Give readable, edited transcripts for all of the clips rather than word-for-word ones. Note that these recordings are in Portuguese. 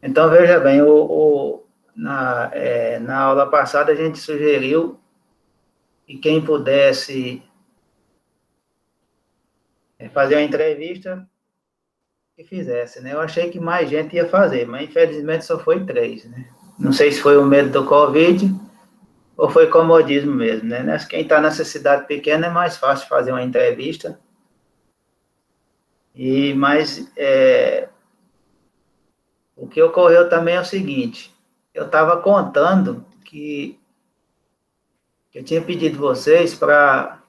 Então, veja bem, na aula passada a gente sugeriu que quem pudesse fazer uma entrevista, que fizesse, né? Eu achei que mais gente ia fazer, mas infelizmente só foi 3, né? Não sei se foi o medo do Covid ou foi comodismo mesmo, né? Quem está nessa cidade pequena é mais fácil fazer uma entrevista. Mas o que ocorreu também é o seguinte, eu estava contando que eu tinha pedido vocês para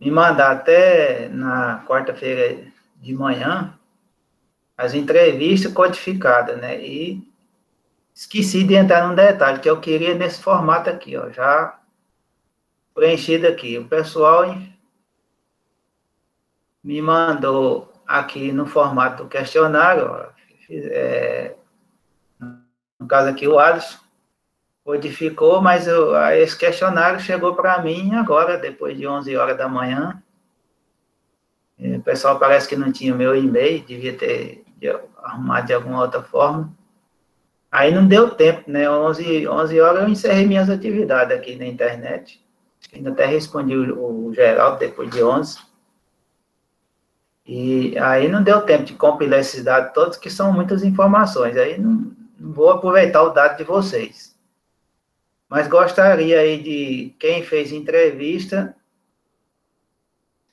me mandar até na quarta-feira de manhã as entrevistas codificadas, né? E esqueci de entrar num detalhe, que eu queria nesse formato aqui, ó, já preenchido aqui. O pessoal me mandou aqui no formato do questionário, ó, no caso aqui o Alisson, codificou, mas esse questionário chegou para mim agora, depois de 11 horas da manhã. O pessoal parece que não tinha o meu e-mail, devia ter arrumado de alguma outra forma. Aí não deu tempo, né? 11 horas eu encerrei minhas atividades aqui na internet. Ainda até respondi o Geraldo depois de 11. E aí não deu tempo de compilar esses dados todos, que são muitas informações. Aí não vou aproveitar o dado de vocês. Mas gostaria aí de quem fez entrevista,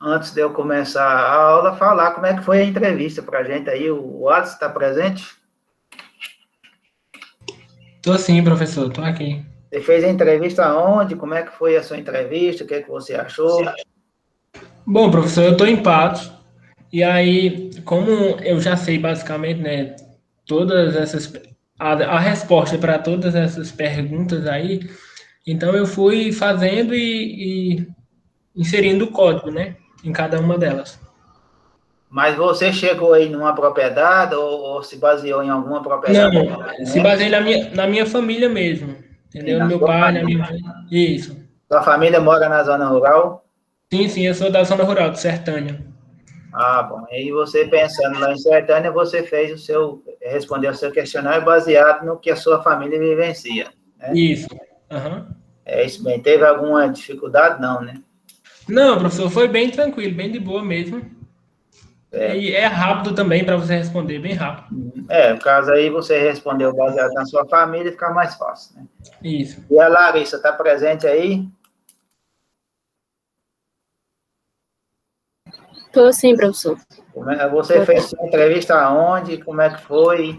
antes de eu começar a aula, falar como é que foi a entrevista para a gente aí. O Alisson está presente? Tô sim, professor, tô aqui. Você fez a entrevista aonde? Como é que foi a sua entrevista? O que é que você achou? Bom, professor, eu tô em Patos. E aí, como eu já sei basicamente, né, todas essas a resposta para todas essas perguntas aí, então eu fui fazendo e inserindo o código, né, em cada uma delas. Mas você chegou aí numa propriedade ou se baseou em alguma Não, propriedade? se Né? baseia na minha família mesmo, Sim, entendeu? No na meu sua pai, na família. minha mãe. Isso. Sua família mora na zona rural? Sim, eu sou da zona rural, de Sertânia. Ah, bom. Aí você pensando lá em Sertânia, você respondeu o seu questionário baseado no que a sua família vivencia, né? Isso. Aham. É isso bem. Teve alguma dificuldade? Não, né? Não, professor, foi bem tranquilo, bem de boa mesmo. É, E é rápido também para você responder, bem rápido. no caso aí você respondeu baseado na sua família, fica mais fácil, né? Isso. E a Larissa está presente aí? Tô sim, professor. Você fez sua entrevista aonde? Como é que foi?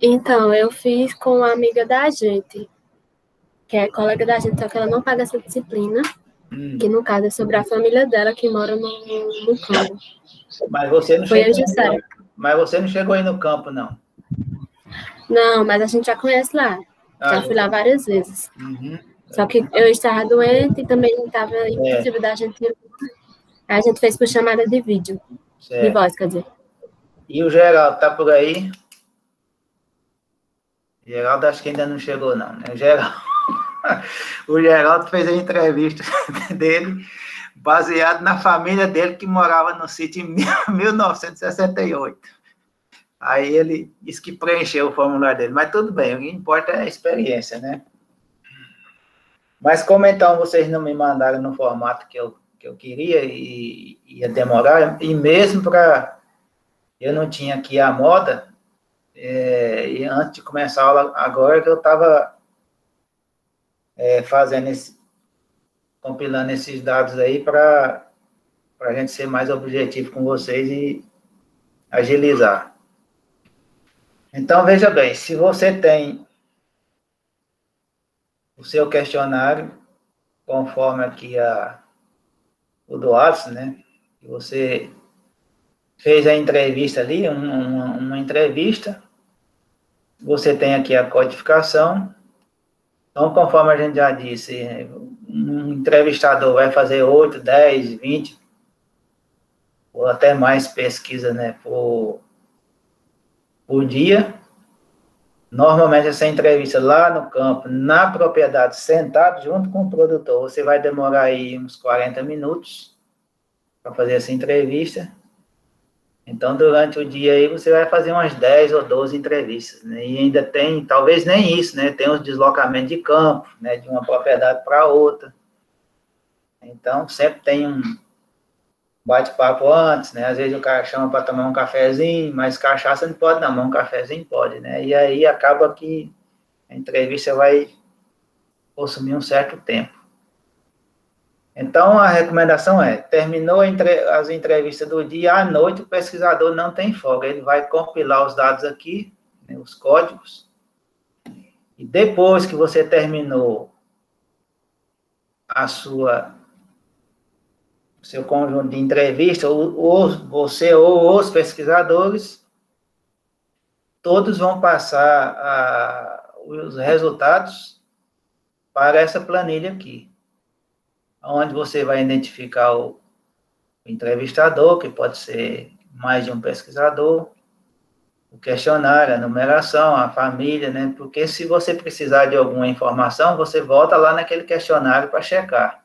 Então, eu fiz com uma amiga da gente, que é colega da gente, só que ela não paga essa disciplina, que no caso é sobre a família dela, que mora no campo. Mas você não Foi a chegou, Jussara. mas você não chegou aí no campo, não? Não, mas a gente já conhece lá. Já fui lá várias vezes. Uhum. Só que eu estava doente e também estava impossível da gente. A gente fez por chamada de vídeo. Certo. De voz, quer dizer. E o Geraldo tá por aí? O Geraldo acho que ainda não chegou, não, né? O Geraldo fez a entrevista dele baseado na família dele que morava no sítio em 1968. Aí ele disse que preencheu o formulário dele, mas tudo bem, o que importa é a experiência, né? Mas como então vocês não me mandaram no formato que eu queria e ia demorar, e mesmo para... Eu não tinha aqui a moda, e antes de começar a aula, agora que eu estava compilando esses dados aí para a gente ser mais objetivo com vocês e agilizar. Então, veja bem, se você tem o seu questionário, conforme aqui o do Alisson, né? Você fez a entrevista ali, uma entrevista, você tem aqui a codificação. Então, conforme a gente já disse, um entrevistador vai fazer 8, 10, 20, ou até mais pesquisa, né, por dia. Normalmente, essa entrevista lá no campo, na propriedade, sentado junto com o produtor, você vai demorar aí uns 40 minutos para fazer essa entrevista. Então, durante o dia aí, você vai fazer umas 10 ou 12 entrevistas, né? E ainda tem, talvez nem isso, né? Tem os deslocamentos de campo, né? De uma propriedade para outra. Então, sempre tem um bate-papo antes, né? Às vezes o cara chama para tomar um cafezinho, mas cachaça não pode não, mas um cafezinho pode, né? E aí acaba que a entrevista vai consumir um certo tempo. Então, a recomendação é, terminou as entrevistas do dia, à noite o pesquisador não tem folga, ele vai compilar os dados aqui, né, os códigos, e depois que você terminou o seu conjunto de entrevista, você ou os pesquisadores, todos vão passar os resultados para essa planilha aqui, onde você vai identificar o entrevistador, que pode ser mais de um pesquisador, o questionário, a numeração, a família, né? Porque se você precisar de alguma informação, você volta lá naquele questionário para checar.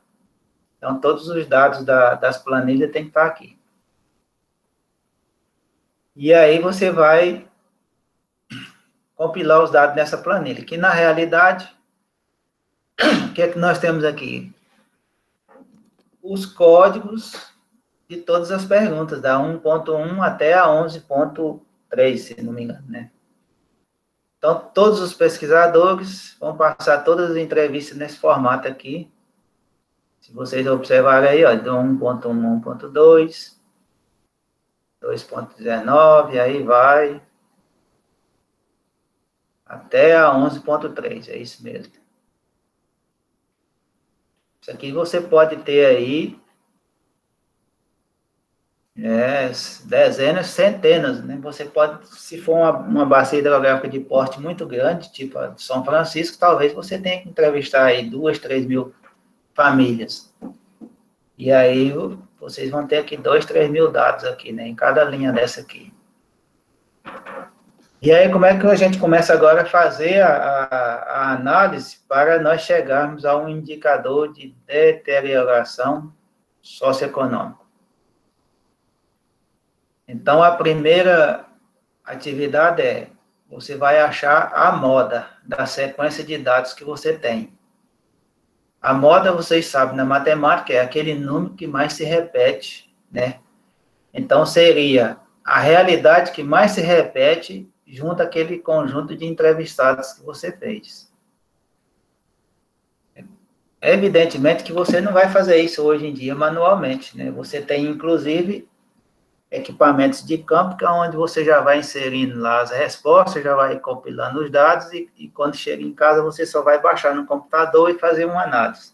Então, todos os dados das planilhas têm que estar aqui. E aí você vai compilar os dados nessa planilha, que na realidade, o que é que nós temos aqui? Os códigos de todas as perguntas, da 1.1 até a 11.3, se não me engano, né? Então, todos os pesquisadores vão passar todas as entrevistas nesse formato aqui. Se vocês observarem aí, ó, do 1.1, 1.2, 2.19, aí vai até a 11.3, é isso mesmo. Isso aqui você pode ter aí dezenas, centenas, né? Você pode, se for uma bacia hidrográfica de porte muito grande, tipo a de São Francisco, talvez você tenha que entrevistar aí 2, 3 mil famílias. E aí vocês vão ter aqui 2, 3 mil dados aqui, né? Em cada linha dessa aqui. E aí, como é que a gente começa agora a fazer a análise para nós chegarmos a um indicador de deterioração socioeconômica? Então, a primeira atividade é, você vai achar a moda da sequência de dados que você tem. A moda, vocês sabem, na matemática, é aquele número que mais se repete, né? Então, seria a realidade que mais se repete junto àquele conjunto de entrevistados que você fez. Evidentemente que você não vai fazer isso hoje em dia manualmente, né? Você tem, inclusive, equipamentos de campo, que é onde você já vai inserindo lá as respostas, já vai compilando os dados, e quando chega em casa, você só vai baixar no computador e fazer uma análise.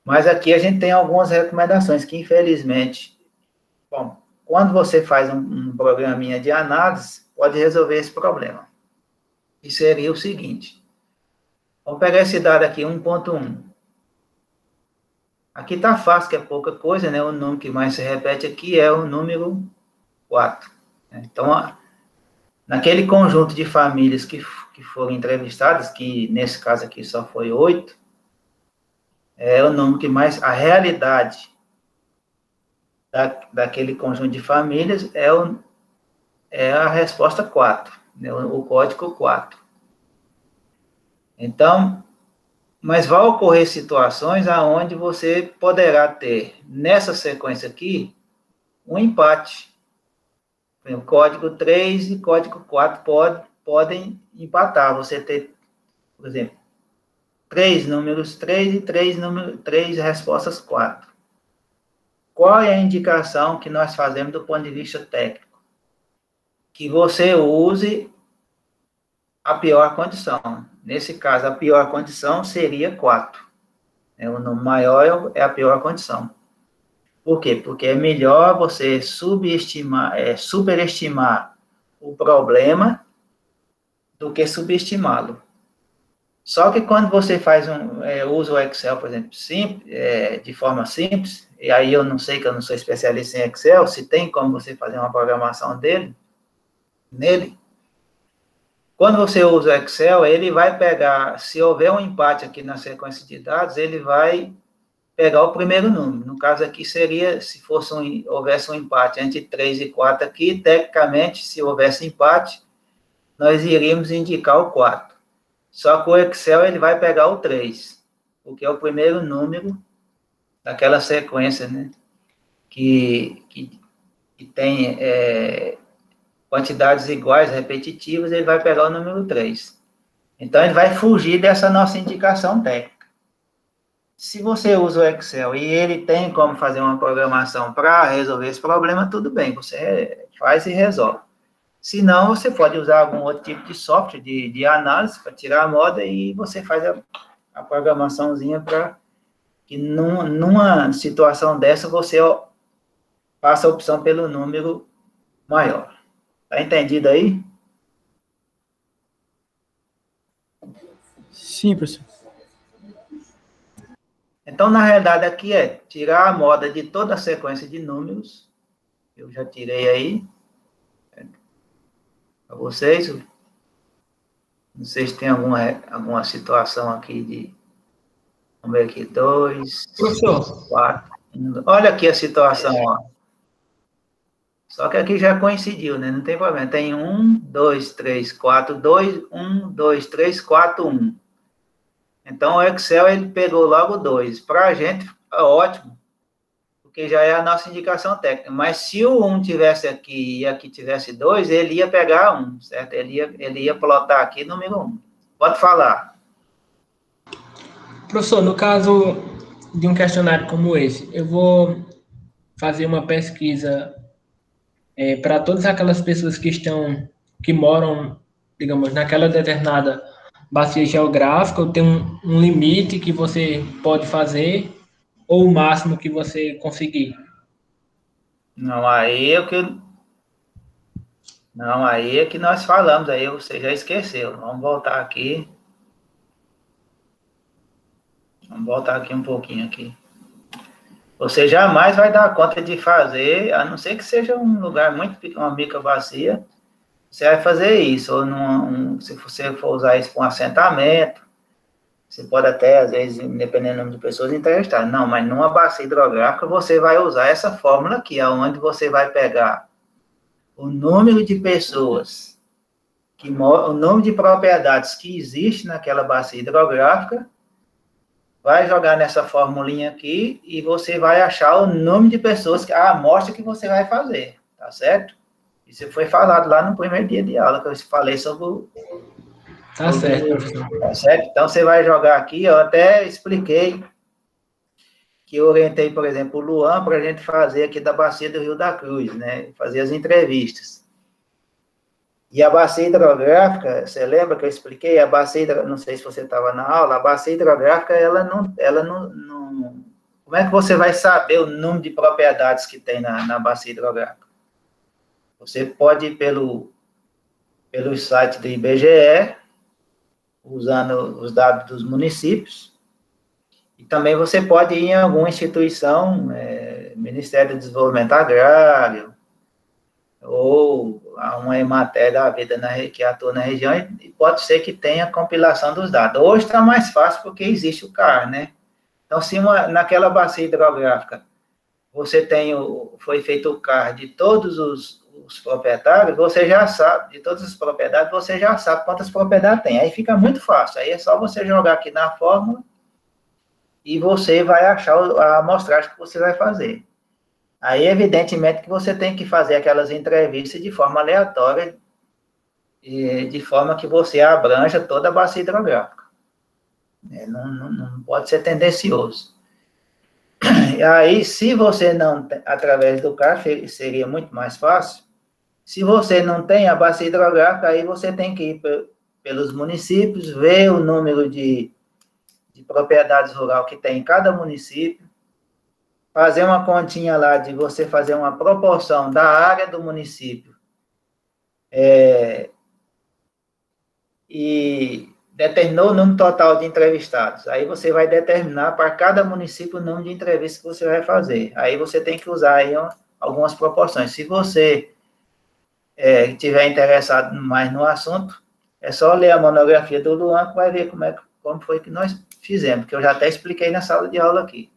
Mas aqui a gente tem algumas recomendações que, infelizmente, bom, quando você faz um programinha de análise, pode resolver esse problema. E seria o seguinte, vamos pegar esse dado aqui, 1.1. Aqui está fácil, que é pouca coisa, né? O número que mais se repete aqui é o número 4. Então, naquele conjunto de famílias que foram entrevistadas, que nesse caso aqui só foi 8, é o número que mais, a realidade daquele conjunto de famílias é a resposta 4, né? O código 4. Então, mas vai ocorrer situações onde você poderá ter, nessa sequência aqui, um empate. O código 3 e código 4 podem empatar. Você ter, por exemplo, 3 números 3 e 3 respostas 4. Qual é a indicação que nós fazemos do ponto de vista técnico? Que você use a pior condição. Nesse caso, a pior condição seria 4. O número maior é a pior condição. Por quê? Porque é melhor você superestimar o problema do que subestimá-lo. Só que quando você usa o Excel, por exemplo, de forma simples, e aí eu não sei, que eu não sou especialista em Excel, se tem como você fazer uma programação nele, quando você usa o Excel, ele vai pegar, se houver um empate aqui na sequência de dados, ele vai pegar o primeiro número. No caso aqui seria, se houvesse um empate entre 3 e 4 aqui, tecnicamente, se houvesse empate, nós iríamos indicar o 4. Só que o Excel ele vai pegar o 3, porque é o primeiro número daquela sequência, né? Que tem quantidades iguais, repetitivas, ele vai pegar o número 3. Então, ele vai fugir dessa nossa indicação técnica. Se você usa o Excel e ele tem como fazer uma programação para resolver esse problema, tudo bem, você faz e resolve. Se não, você pode usar algum outro tipo de software de análise para tirar a moda e você faz a programaçãozinha para que numa situação dessa você faça a opção pelo número maior. Tá entendido aí? Sim, professor. Então, na realidade, aqui é tirar a moda de toda a sequência de números. Eu já tirei aí. Para vocês. Não sei se tem alguma situação aqui de... Vamos ver aqui, 2, 4. Olha aqui a situação, ó. Só que aqui já coincidiu, né? Não tem problema. Tem 1, 2, 3, 4, 2, 1, 2, 3, 4, 1. Então, o Excel, ele pegou logo 2. Para a gente, é ótimo, porque já é a nossa indicação técnica. Mas se o 1 tivesse aqui e aqui tivesse 2, ele ia pegar 1, certo? Ele ia plotar aqui número 1. Pode falar. Professor, no caso de um questionário como esse, eu vou fazer uma pesquisa para todas aquelas pessoas que moram, digamos, naquela determinada bacia geográfica, ou tem um limite que você pode fazer, ou o máximo que você conseguir? Não, aí é que nós falamos, aí você já esqueceu. Vamos voltar aqui. Vamos voltar aqui um pouquinho aqui. Você jamais vai dar conta de fazer, a não ser que seja um lugar muito pequeno, uma microbacia, você vai fazer isso, ou se você for usar isso para um assentamento, você pode até, às vezes, dependendo do número de pessoas, entrevistar. Não, mas numa bacia hidrográfica, você vai usar essa fórmula aqui, onde você vai pegar o número de pessoas, o número de propriedades que existe naquela bacia hidrográfica, vai jogar nessa formulinha aqui e você vai achar o número de pessoas, a amostra que você vai fazer, tá certo? Isso foi falado lá no primeiro dia de aula, que eu falei sobre Tá certo, professor. Tá certo? Então, você vai jogar aqui, eu até expliquei que eu orientei, por exemplo, o Luan para a gente fazer aqui da Bacia do Rio da Cruz, né? Fazer as entrevistas. E a bacia hidrográfica, você lembra que eu expliquei? A bacia, não sei se você estava na aula, a bacia hidrográfica, ela não... Como é que você vai saber o número de propriedades que tem na bacia hidrográfica? Você pode ir pelo site do IBGE, usando os dados dos municípios, e também você pode ir em alguma instituição, Ministério do Desenvolvimento Agrário, ou uma Emater da vida que atua na região, e pode ser que tenha compilação dos dados. Hoje está mais fácil porque existe o CAR, né? Então, se naquela bacia hidrográfica foi feito o CAR de todos os proprietários, você já sabe, de todas as propriedades, você já sabe quantas propriedades tem. Aí fica muito fácil. Aí é só você jogar aqui na fórmula e você vai achar a amostragem que você vai fazer. Aí, evidentemente, que você tem que fazer aquelas entrevistas de forma aleatória, de forma que você abranja toda a bacia hidrográfica. Não pode ser tendencioso. E aí, se você não, através do CAR, seria muito mais fácil. Se você não tem a bacia hidrográfica, aí você tem que ir pelos municípios, ver o número de propriedades rurais que tem em cada município, fazer uma continha lá de você fazer uma proporção da área do município e determinou o número total de entrevistados. Aí você vai determinar para cada município o número de entrevistas que você vai fazer. Aí você tem que usar aí algumas proporções. Se você estiver interessado mais no assunto, é só ler a monografia do Luan que vai ver como foi que nós fizemos, que eu já até expliquei na sala de aula aqui.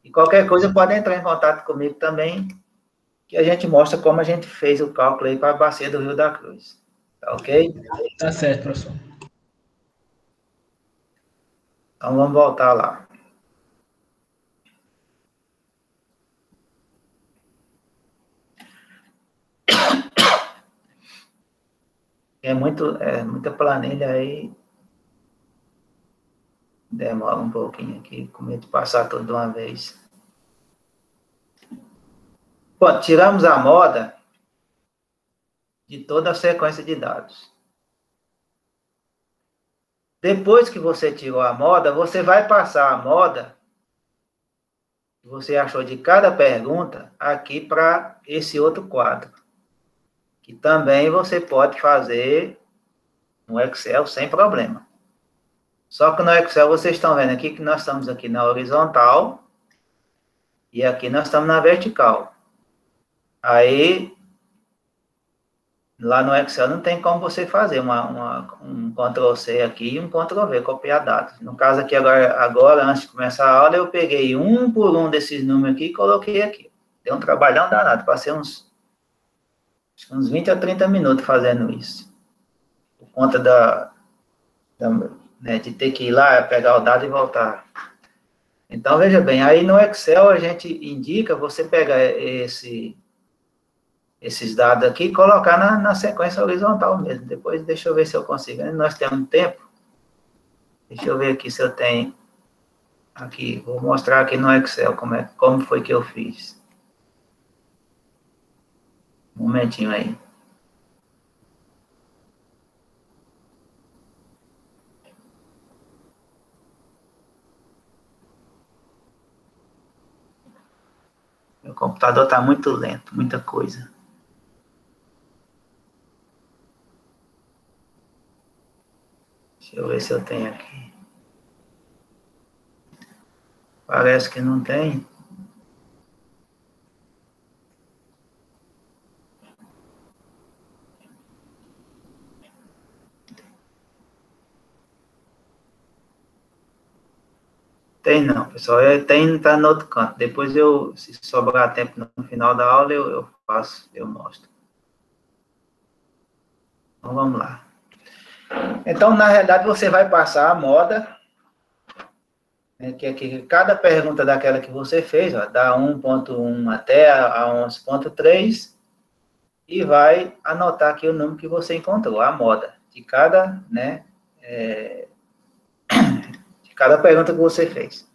E qualquer coisa pode entrar em contato comigo também, que a gente mostra como a gente fez o cálculo aí para a bacia do Rio da Cruz. Tá ok? Tá certo, professor. Então vamos voltar lá. Muita planilha aí. Demora um pouquinho aqui, com medo de passar tudo de uma vez. Bom, tiramos a moda de toda a sequência de dados. Depois que você tirou a moda, você vai passar a moda que você achou de cada pergunta aqui para esse outro quadro, que também você pode fazer no Excel sem problema. Só que no Excel vocês estão vendo aqui que nós estamos aqui na horizontal e aqui nós estamos na vertical. Aí, lá no Excel não tem como você fazer um Ctrl+C aqui e um Ctrl+V, copiar dados. No caso aqui agora, antes de começar a aula, eu peguei um por um desses números aqui e coloquei aqui. Deu um trabalhão danado, passei uns 20 a 30 minutos fazendo isso. Por conta de ter que ir lá, pegar o dado e voltar. Então, veja bem, aí no Excel a gente indica você pegar esses dados aqui e colocar na sequência horizontal mesmo. Depois, deixa eu ver se eu consigo. Nós temos tempo. Deixa eu ver aqui se eu tenho. Aqui, vou mostrar aqui no Excel como foi que eu fiz. Um momentinho aí. Meu computador está muito lento, muita coisa. Deixa eu ver se eu tenho aqui. Parece que não tem. Tem não, pessoal. Tá no outro canto. Depois se sobrar tempo no final da aula, eu faço, eu mostro. Então, vamos lá. Então, na realidade, você vai passar a moda, né, que cada pergunta daquela que você fez, ó, da 1.1 até a 11.3, e vai anotar aqui o número que você encontrou, a moda, de cada, né, de cada pergunta que você fez.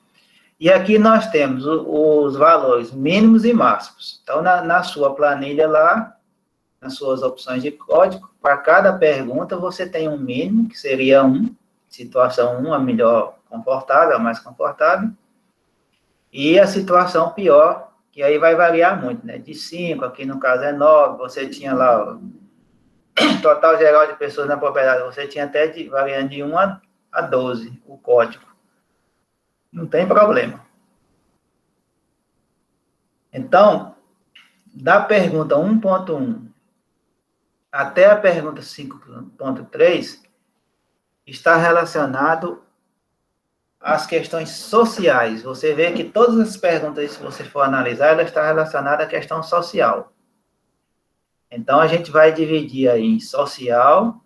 E aqui nós temos os valores mínimos e máximos. Então, na sua planilha lá, nas suas opções de código, para cada pergunta você tem um mínimo, que seria 1, situação 1, a melhor confortável, a mais confortável, e a situação pior, que aí vai variar muito, né? De 5, aqui no caso é 9, você tinha lá o total geral de pessoas na propriedade, você tinha até variando de 1 a 12, o código. Não tem problema. Então, da pergunta 1.1 até a pergunta 5.3, está relacionado às questões sociais. Você vê que todas as perguntas, se você for analisar, ela está relacionada à questão social. Então, a gente vai dividir aí em social,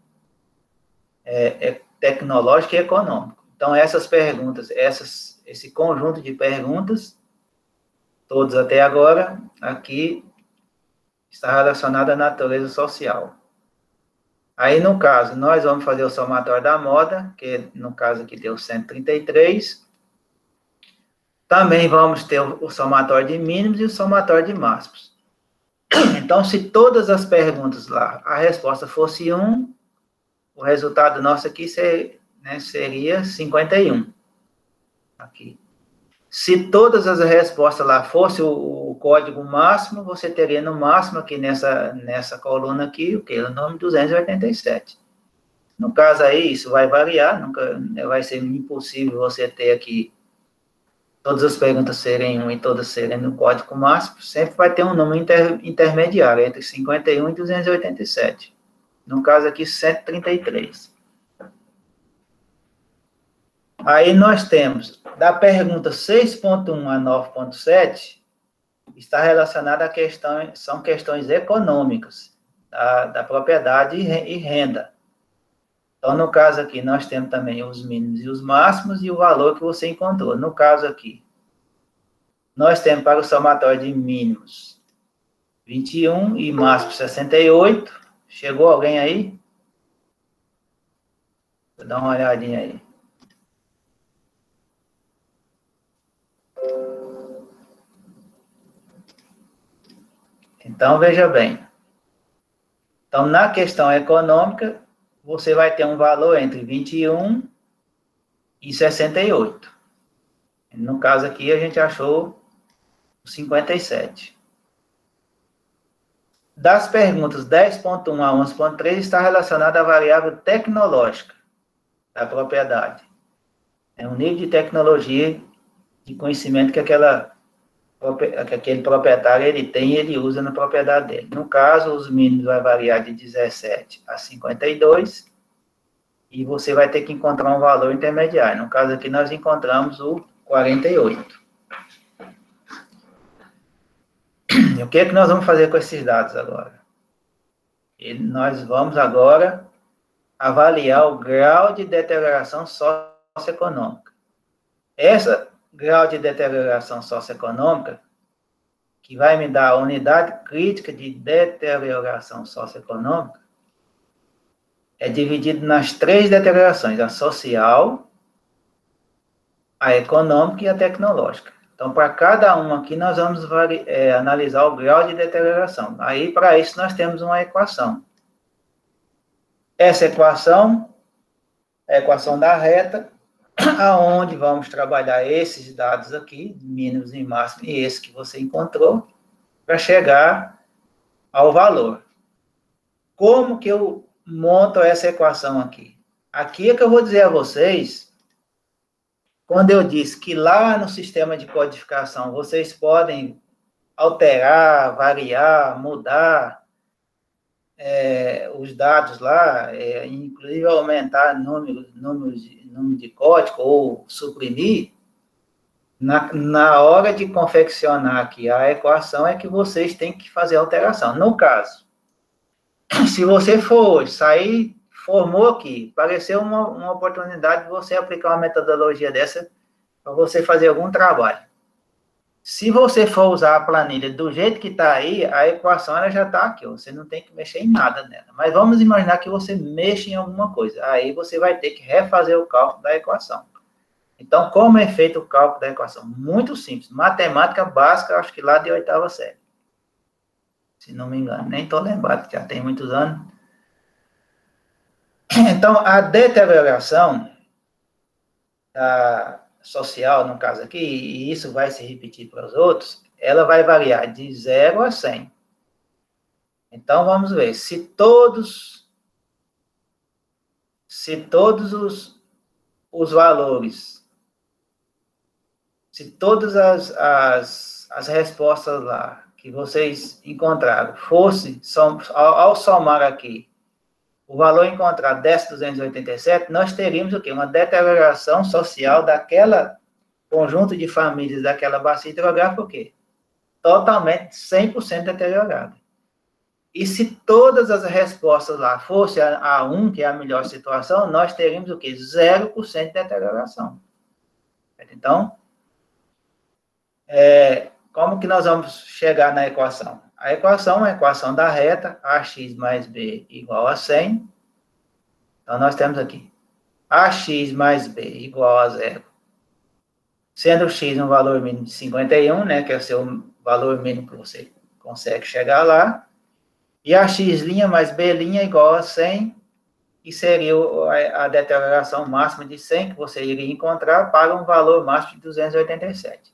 tecnológico e econômico. Então, essas perguntas, esse conjunto de perguntas, todos até agora, aqui, está relacionado à natureza social. Aí, no caso, nós vamos fazer o somatório da moda, que no caso aqui deu 133. Também vamos ter o somatório de mínimos e o somatório de máximos. Então, se todas as perguntas lá, a resposta fosse 1, o resultado nosso aqui seria 51. Aqui. Se todas as respostas lá fossem o código máximo, você teria no máximo aqui nessa coluna aqui, o nome 287. No caso aí, isso vai variar, nunca vai ser impossível você ter aqui todas as perguntas serem 1 e todas serem no código máximo, sempre vai ter um número intermediário, entre 51 e 287. No caso aqui, 133. Aí nós temos Da pergunta 6.1 a 9.7, está relacionada a questões, são questões econômicas, da propriedade e renda. Então, no caso aqui, nós temos também os mínimos e os máximos e o valor que você encontrou. No caso aqui, nós temos para o somatório de mínimos 21 e máximo 68. Chegou alguém aí? Vou dar uma olhadinha aí. Então, veja bem. Então, na questão econômica, você vai ter um valor entre 21 e 68. No caso aqui, a gente achou 57. Das perguntas 10.1 a 11.3, está relacionada à variável tecnológica da propriedade. É um nível de tecnologia, de conhecimento que aquele proprietário ele tem e ele usa na propriedade dele. No caso, os mínimos vai variar de 17 a 52, e você vai ter que encontrar um valor intermediário. No caso aqui, nós encontramos o 48. E o que é que nós vamos fazer com esses dados agora? Nós vamos agora avaliar o grau de deterioração socioeconômica. Esse grau de deterioração socioeconômica, que vai me dar a unidade crítica de deterioração socioeconômica, é dividido nas 3 deteriorações: a social, a econômica e a tecnológica. Então, para cada uma aqui, nós vamos analisar o grau de deterioração. Aí, para isso, nós temos uma equação. Essa equação é a equação da reta, aonde vamos trabalhar esses dados aqui, mínimos e máximos, e esse que você encontrou, para chegar ao valor. Como que eu monto essa equação aqui? Aqui é que eu vou dizer a vocês, quando eu disse que lá no sistema de codificação vocês podem alterar, variar, mudar os dados lá, inclusive aumentar número de código ou suprimir, na hora de confeccionar aqui a equação é que vocês têm que fazer a alteração. No caso, se você for sair, formou aqui, pareceu uma oportunidade de você aplicar uma metodologia dessa para você fazer algum trabalho. Se você for usar a planilha do jeito que está aí, a equação ela já está aqui, você não tem que mexer em nada nela. Mas vamos imaginar que você mexe em alguma coisa, aí você vai ter que refazer o cálculo da equação. Então, como é feito o cálculo da equação? Muito simples, matemática básica, acho que lá de 8ª série. Se não me engano, nem estou lembrado, já tem muitos anos. Então, a deterioração social, no caso aqui, e isso vai se repetir para os outros, ela vai variar de 0 a 100. Então, vamos ver, se todos os valores, se todas as respostas lá que vocês encontraram ao somar aqui, o valor encontrado 10.287, nós teríamos o quê? Uma deterioração social daquela conjunto de famílias daquela bacia hidrográfica, o quê? Totalmente 100% deteriorada. E se todas as respostas lá fossem a 1, que é a melhor situação, nós teríamos o quê? 0% de deterioração. Então, como que nós vamos chegar na equação? A equação é a equação da reta, ax mais b igual a 100. Então, nós temos aqui ax mais b igual a 0. Sendo x um valor mínimo de 51, né, que é o seu valor mínimo que você consegue chegar lá. E ax' mais b' igual a 100, e seria a deterioração máxima de 100 que você iria encontrar para um valor máximo de 287.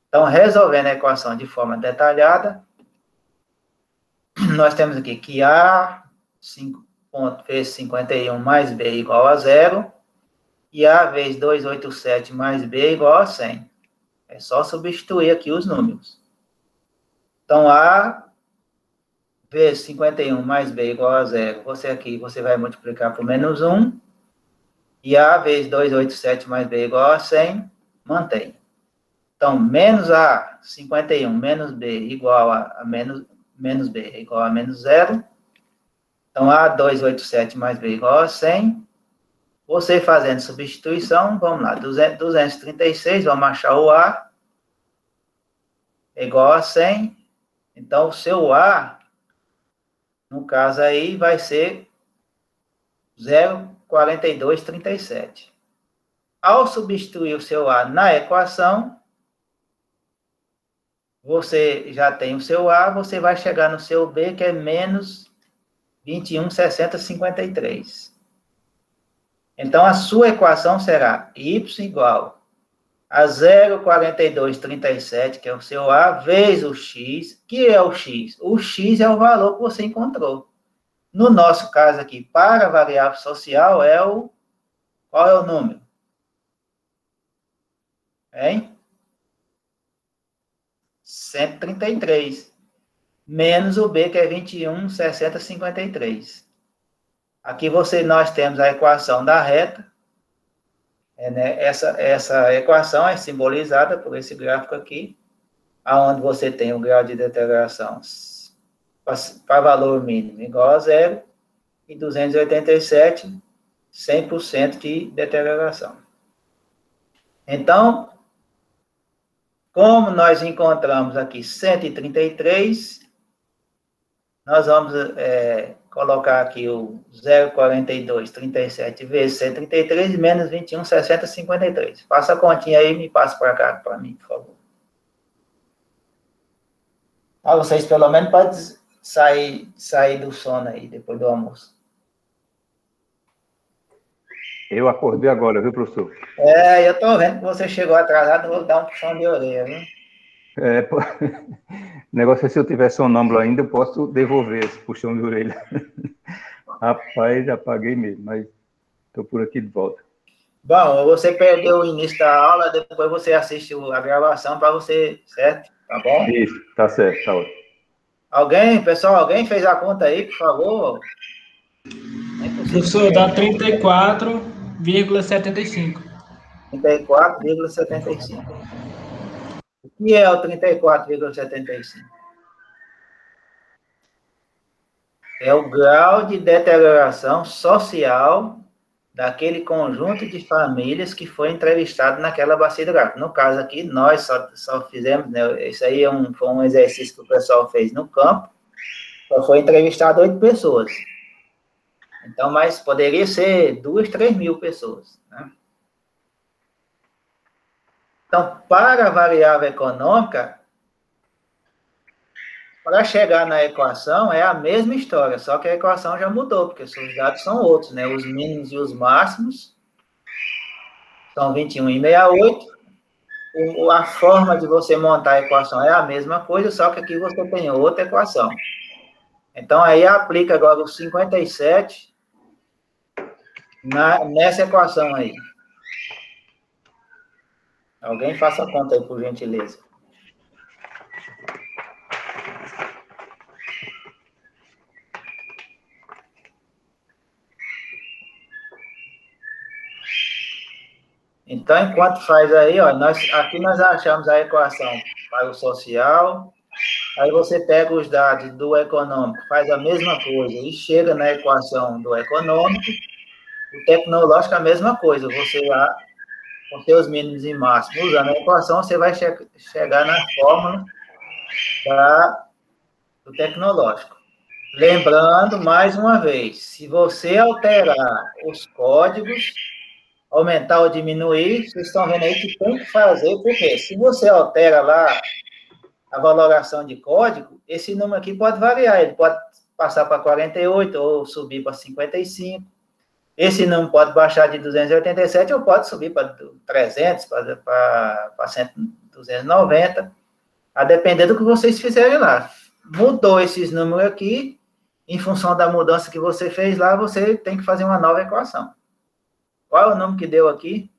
Então, resolvendo a equação de forma detalhada, nós temos aqui que A vezes 51 mais B igual a 0, e A vezes 287 mais B igual a 100. É só substituir aqui os números. Então, A vezes 51 mais B igual a 0, você vai multiplicar por menos 1, e A vezes 287 mais B igual a 100, mantém. Então, menos A, 51, menos B, igual a menos B, igual a menos 0. Então, A, 287 mais B, igual a 100. Você fazendo substituição, vamos lá, 236, vamos achar o A, igual a 100. Então, o seu A, no caso aí, vai ser 0,4237. Ao substituir o seu A na equação, você já tem o seu A, você vai chegar no seu B, que é menos 21,6053. Então, a sua equação será y igual a 0,4237, que é o seu A, vezes o x, que é o x? O x é o valor que você encontrou. No nosso caso aqui, para a variável social, qual é o número? Hein? 133. Menos o B, que é 21,6053. Aqui nós temos a equação da reta. Né? Essa equação é simbolizada por esse gráfico aqui, onde você tem o grau de deterioração para valor mínimo igual a 0, e 287, 100% de deterioração. Então, como nós encontramos aqui 133, nós vamos colocar aqui o 0,4237 vezes 133 menos 21,6053. Faça a continha aí e me passa para cá para mim, por favor. Vocês pelo menos podem sair do sono aí, depois do almoço. Eu acordei agora, viu, professor? Eu estou vendo que você chegou atrasado, vou dar um puxão de orelha, viu? O negócio é, se eu tiver sonâmbulo ainda, eu posso devolver esse puxão de orelha. Rapaz, já paguei mesmo, mas estou por aqui de volta. Bom, você perdeu o início da aula, depois você assiste a gravação para você, certo? Tá bom? Isso, tá certo, tá ótimo. Pessoal, alguém fez a conta aí, por favor? Professor, dá 34,75. 34,75. O que é o 34,75? É o grau de deterioração social daquele conjunto de famílias que foi entrevistado naquela bacia hidrográfica. No caso aqui, nós só fizemos, né, isso aí foi um exercício que o pessoal fez no campo, só foi entrevistado 8 pessoas. Então, mas poderia ser 2, 3 mil pessoas, né? Então, para a variável econômica, para chegar na equação, é a mesma história, só que a equação já mudou, porque os dados são outros, né? Os mínimos e os máximos são 21 e 68. A forma de você montar a equação é a mesma coisa, só que aqui você tem outra equação. Então, aí aplica agora o 57 nessa equação aí. Alguém faça a conta aí, por gentileza. Então, enquanto faz aí, ó, aqui nós achamos a equação para o social, aí você pega os dados do econômico, faz a mesma coisa e chega na equação do econômico, o tecnológico é a mesma coisa, você lá, com seus mínimos e máximos, usando a equação, você vai chegar na fórmula do tecnológico. Lembrando, mais uma vez, se você alterar os códigos, aumentar ou diminuir, vocês estão vendo aí que tem que fazer, porque se você altera lá a valoração de código, esse número aqui pode variar, ele pode passar para 48 ou subir para 55. Esse número pode baixar de 287 ou pode subir para 300, para 290, a depender do que vocês fizerem lá. Mudou esses números aqui, em função da mudança que você fez lá, você tem que fazer uma nova equação. Qual é o número que deu aqui?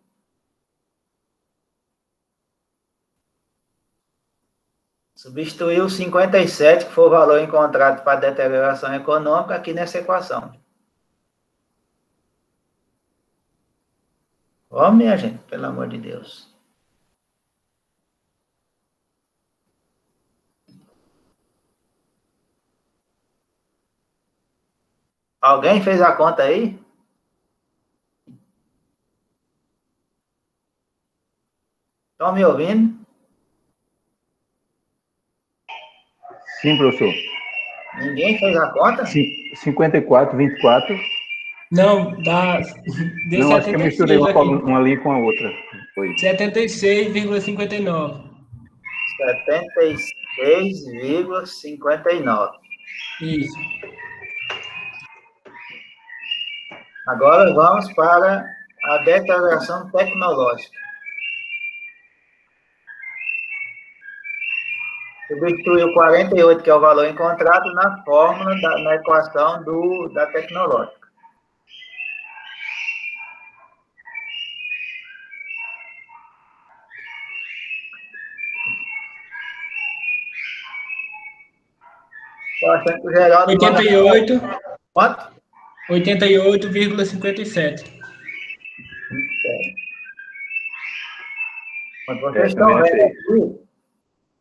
Substituiu 57, que foi o valor encontrado para deterioração econômica, aqui nessa equação. Ó, minha gente, pelo amor de Deus. Alguém fez a conta aí? Estão me ouvindo? Sim, professor. Ninguém fez a conta? 54, 24. Não, deu Não, acho que eu misturei 76 aqui. uma ali com a outra. Foi. 76,59. 76,59. Isso. Agora vamos para a deterioração tecnológica. Substitui o 48, que é o valor encontrado, na fórmula, na equação da tecnológica. Estou achando que o Geraldo... 88. Quanto? 88,57. Quando vocês estão vendo aqui,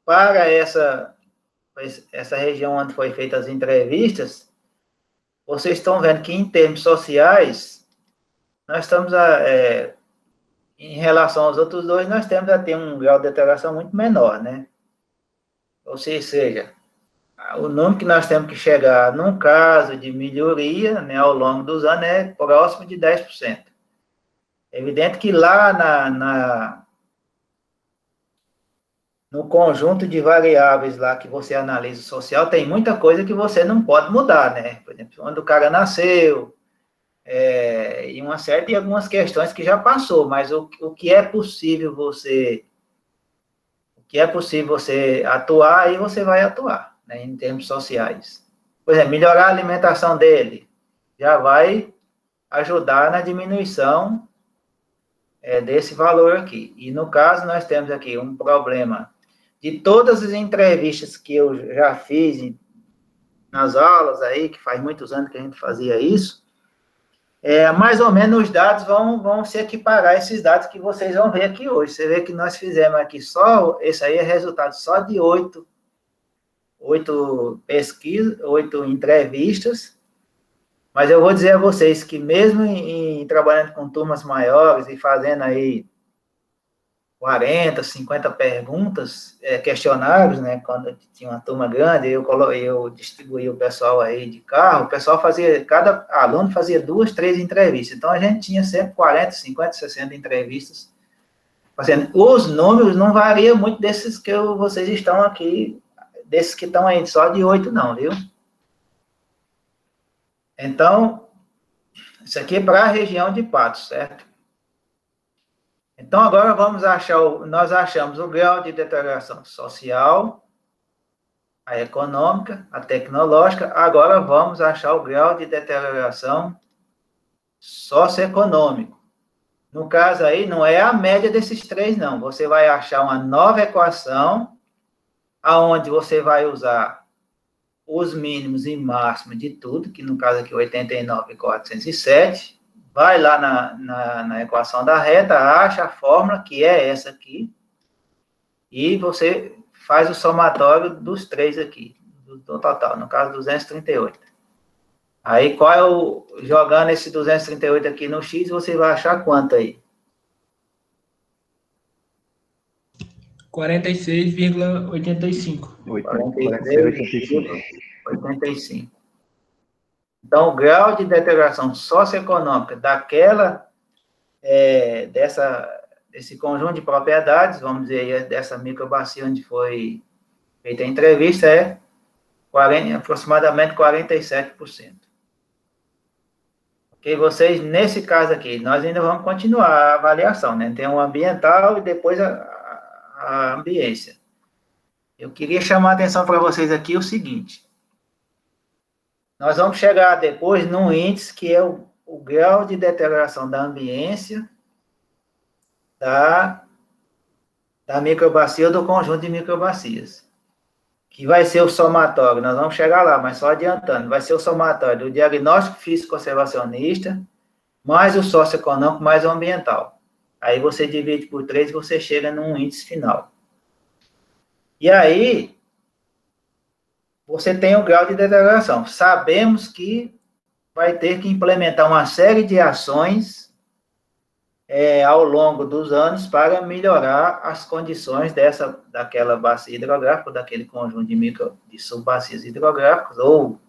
para essa região onde foi feitas as entrevistas, vocês estão vendo que, em termos sociais, nós estamos, em relação aos outros dois, nós temos a ter um grau de deterioração muito menor, né? Ou seja, o número que nós temos que chegar, num caso de melhoria, né, ao longo dos anos, é próximo de 10%. É evidente que lá no conjunto de variáveis lá que você analisa o social, tem muita coisa que você não pode mudar, né? Por exemplo, onde o cara nasceu, e algumas questões que já passou, mas o que é possível você atuar, aí você vai atuar, né, em termos sociais. Por exemplo, melhorar a alimentação dele já vai ajudar na diminuição desse valor aqui. E, no caso, nós temos aqui um problema de todas as entrevistas que eu já fiz nas aulas aí, que faz muitos anos que a gente fazia isso, mais ou menos os dados vão se equiparar a esses dados que vocês vão ver aqui hoje. Você vê que nós fizemos aqui esse aí é resultado só de 8 pesquisas, 8 entrevistas, mas eu vou dizer a vocês que mesmo trabalhando com turmas maiores e fazendo aí 40, 50 perguntas, questionários, né, quando tinha uma turma grande, eu distribuía o pessoal aí de carro, cada aluno fazia 2, 3 entrevistas, então a gente tinha sempre 40, 50, 60 entrevistas, fazendo. Os números não variam muito desses que vocês estão aqui, desses que estão aí, só de 8 não, viu? Então, isso aqui é para a região de Patos, certo? Então, agora nós achamos o grau de deterioração social, a econômica, a tecnológica, agora vamos achar o grau de deterioração socioeconômico. No caso aí, não é a média desses 3, não. Você vai achar uma nova equação, aonde você vai usar os mínimos e máximos de tudo, que no caso aqui 89.407, vai lá na equação da reta, acha a fórmula, que é essa aqui, e você faz o somatório dos 3 aqui, do total, no caso 238. Aí, jogando esse 238 aqui no X, você vai achar quanto aí? 46,85. 46,85. Então, o grau de deterioração socioeconômica desse conjunto de propriedades, vamos dizer, dessa microbacia onde foi feita a entrevista, é aproximadamente 47%. Ok, vocês, nesse caso aqui, nós ainda vamos continuar a avaliação, né? Tem um ambiental e depois a ambiência. Eu queria chamar a atenção para vocês aqui o seguinte: nós vamos chegar depois num índice que é o grau de deterioração da ambiência da microbacia ou do conjunto de microbacias, que vai ser o somatório. Nós vamos chegar lá, mas só adiantando, vai ser o somatório do diagnóstico físico-conservacionista, mais o socioeconômico, mais o ambiental. Aí você divide por 3 e você chega num índice final. E aí, você tem o grau de deterioração. Sabemos que vai ter que implementar uma série de ações ao longo dos anos para melhorar as condições daquela bacia hidrográfica, daquele conjunto de subbacias hidrográficas ou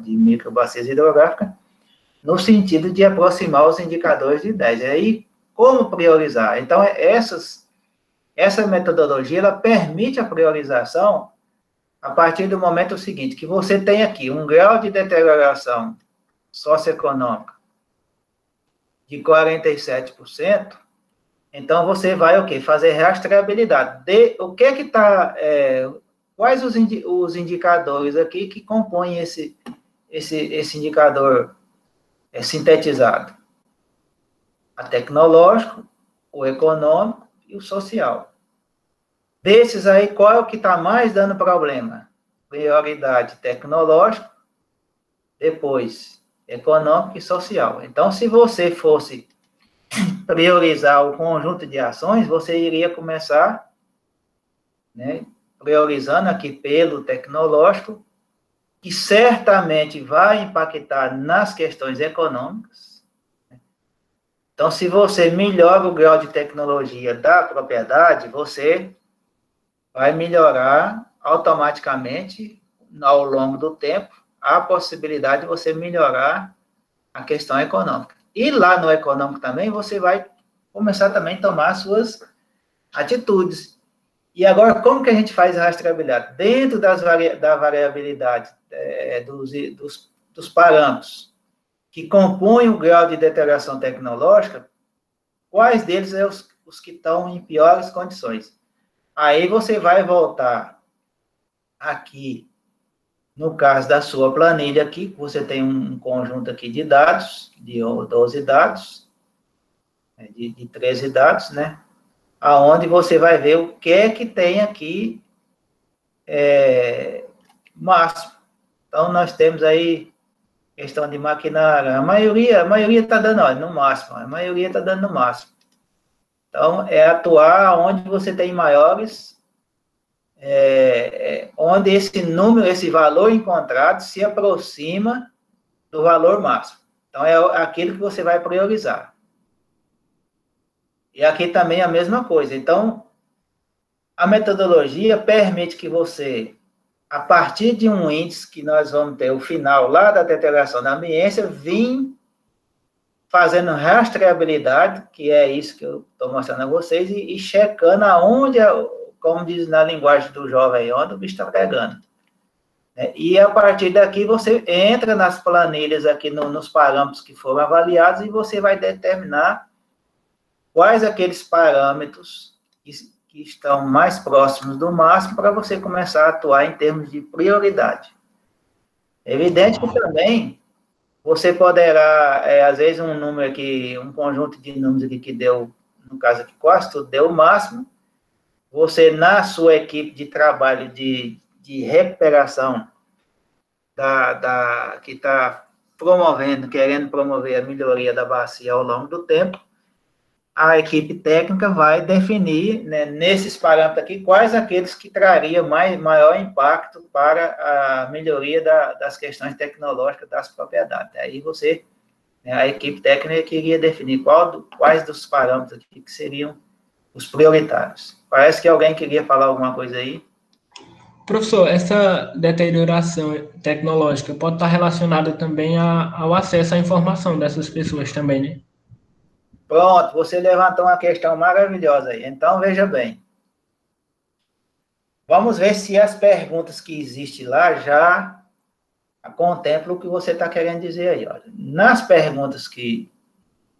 de microbacias hidrográficas, no sentido de aproximar os indicadores de 10. E aí, como priorizar? Então, essa metodologia, ela permite a priorização a partir do momento seguinte, que você tem aqui um grau de deterioração socioeconômica de 47%, então você vai o quê? Fazer rastreabilidade. O que que está... quais os indicadores aqui que compõem esse indicador sintetizado? A tecnológico, o econômico e o social. Desses aí, qual é o que está mais dando problema? Prioridade tecnológico, depois econômico e social. Então, se você fosse priorizar o conjunto de ações, você iria começar, né, priorizando aqui pelo tecnológico, que certamente vai impactar nas questões econômicas. Então, se você melhora o grau de tecnologia da propriedade, você vai melhorar automaticamente, ao longo do tempo, a possibilidade de você melhorar a questão econômica. E lá no econômico também, você vai começar também a tomar suas atitudes. E agora, como que a gente faz a rastreabilidade? Dentro da variabilidade dos parâmetros que compõem o grau de deterioração tecnológica, quais deles são os que estão em piores condições? Aí você vai voltar aqui, no caso da sua planilha aqui, você tem um conjunto aqui de dados, de 12 dados, de 13 dados, né? Aonde você vai ver o que é que tem aqui máximo. Então, nós temos aí questão de maquinária. A maioria está dando, olha, no máximo. A maioria está dando no máximo. Então, é atuar onde você tem maiores, onde esse número, esse valor encontrado se aproxima do valor máximo. Então, é aquilo que você vai priorizar. E aqui também a mesma coisa. Então, a metodologia permite que você, a partir de um índice que nós vamos ter o final lá da deterioração da ambiência, vir fazendo rastreabilidade, que é isso que eu estou mostrando a vocês, e checando aonde, como diz na linguagem do jovem, onde o bicho está pegando. E a partir daqui você entra nas planilhas aqui nos parâmetros que foram avaliados e você vai determinar quais aqueles parâmetros que estão mais próximos do máximo para você começar a atuar em termos de prioridade. É evidente que também você poderá, às vezes, um conjunto de números aqui que deu, no caso aqui, quase tudo deu o máximo, você, na sua equipe de trabalho de recuperação, que está querendo promover a melhoria da bacia ao longo do tempo, a equipe técnica vai definir, né, nesses parâmetros aqui, quais aqueles que trariam maior impacto para a melhoria das questões tecnológicas das propriedades. Aí você, né, a equipe técnica queria definir quais dos parâmetros aqui que seriam os prioritários. Parece que alguém queria falar alguma coisa aí. Professor, essa deterioração tecnológica pode estar relacionada também ao acesso à informação dessas pessoas também, né? Pronto, você levantou uma questão maravilhosa aí. Então, veja bem. Vamos ver se as perguntas que existem lá já contemplam o que você está querendo dizer aí. Olha. Nas perguntas que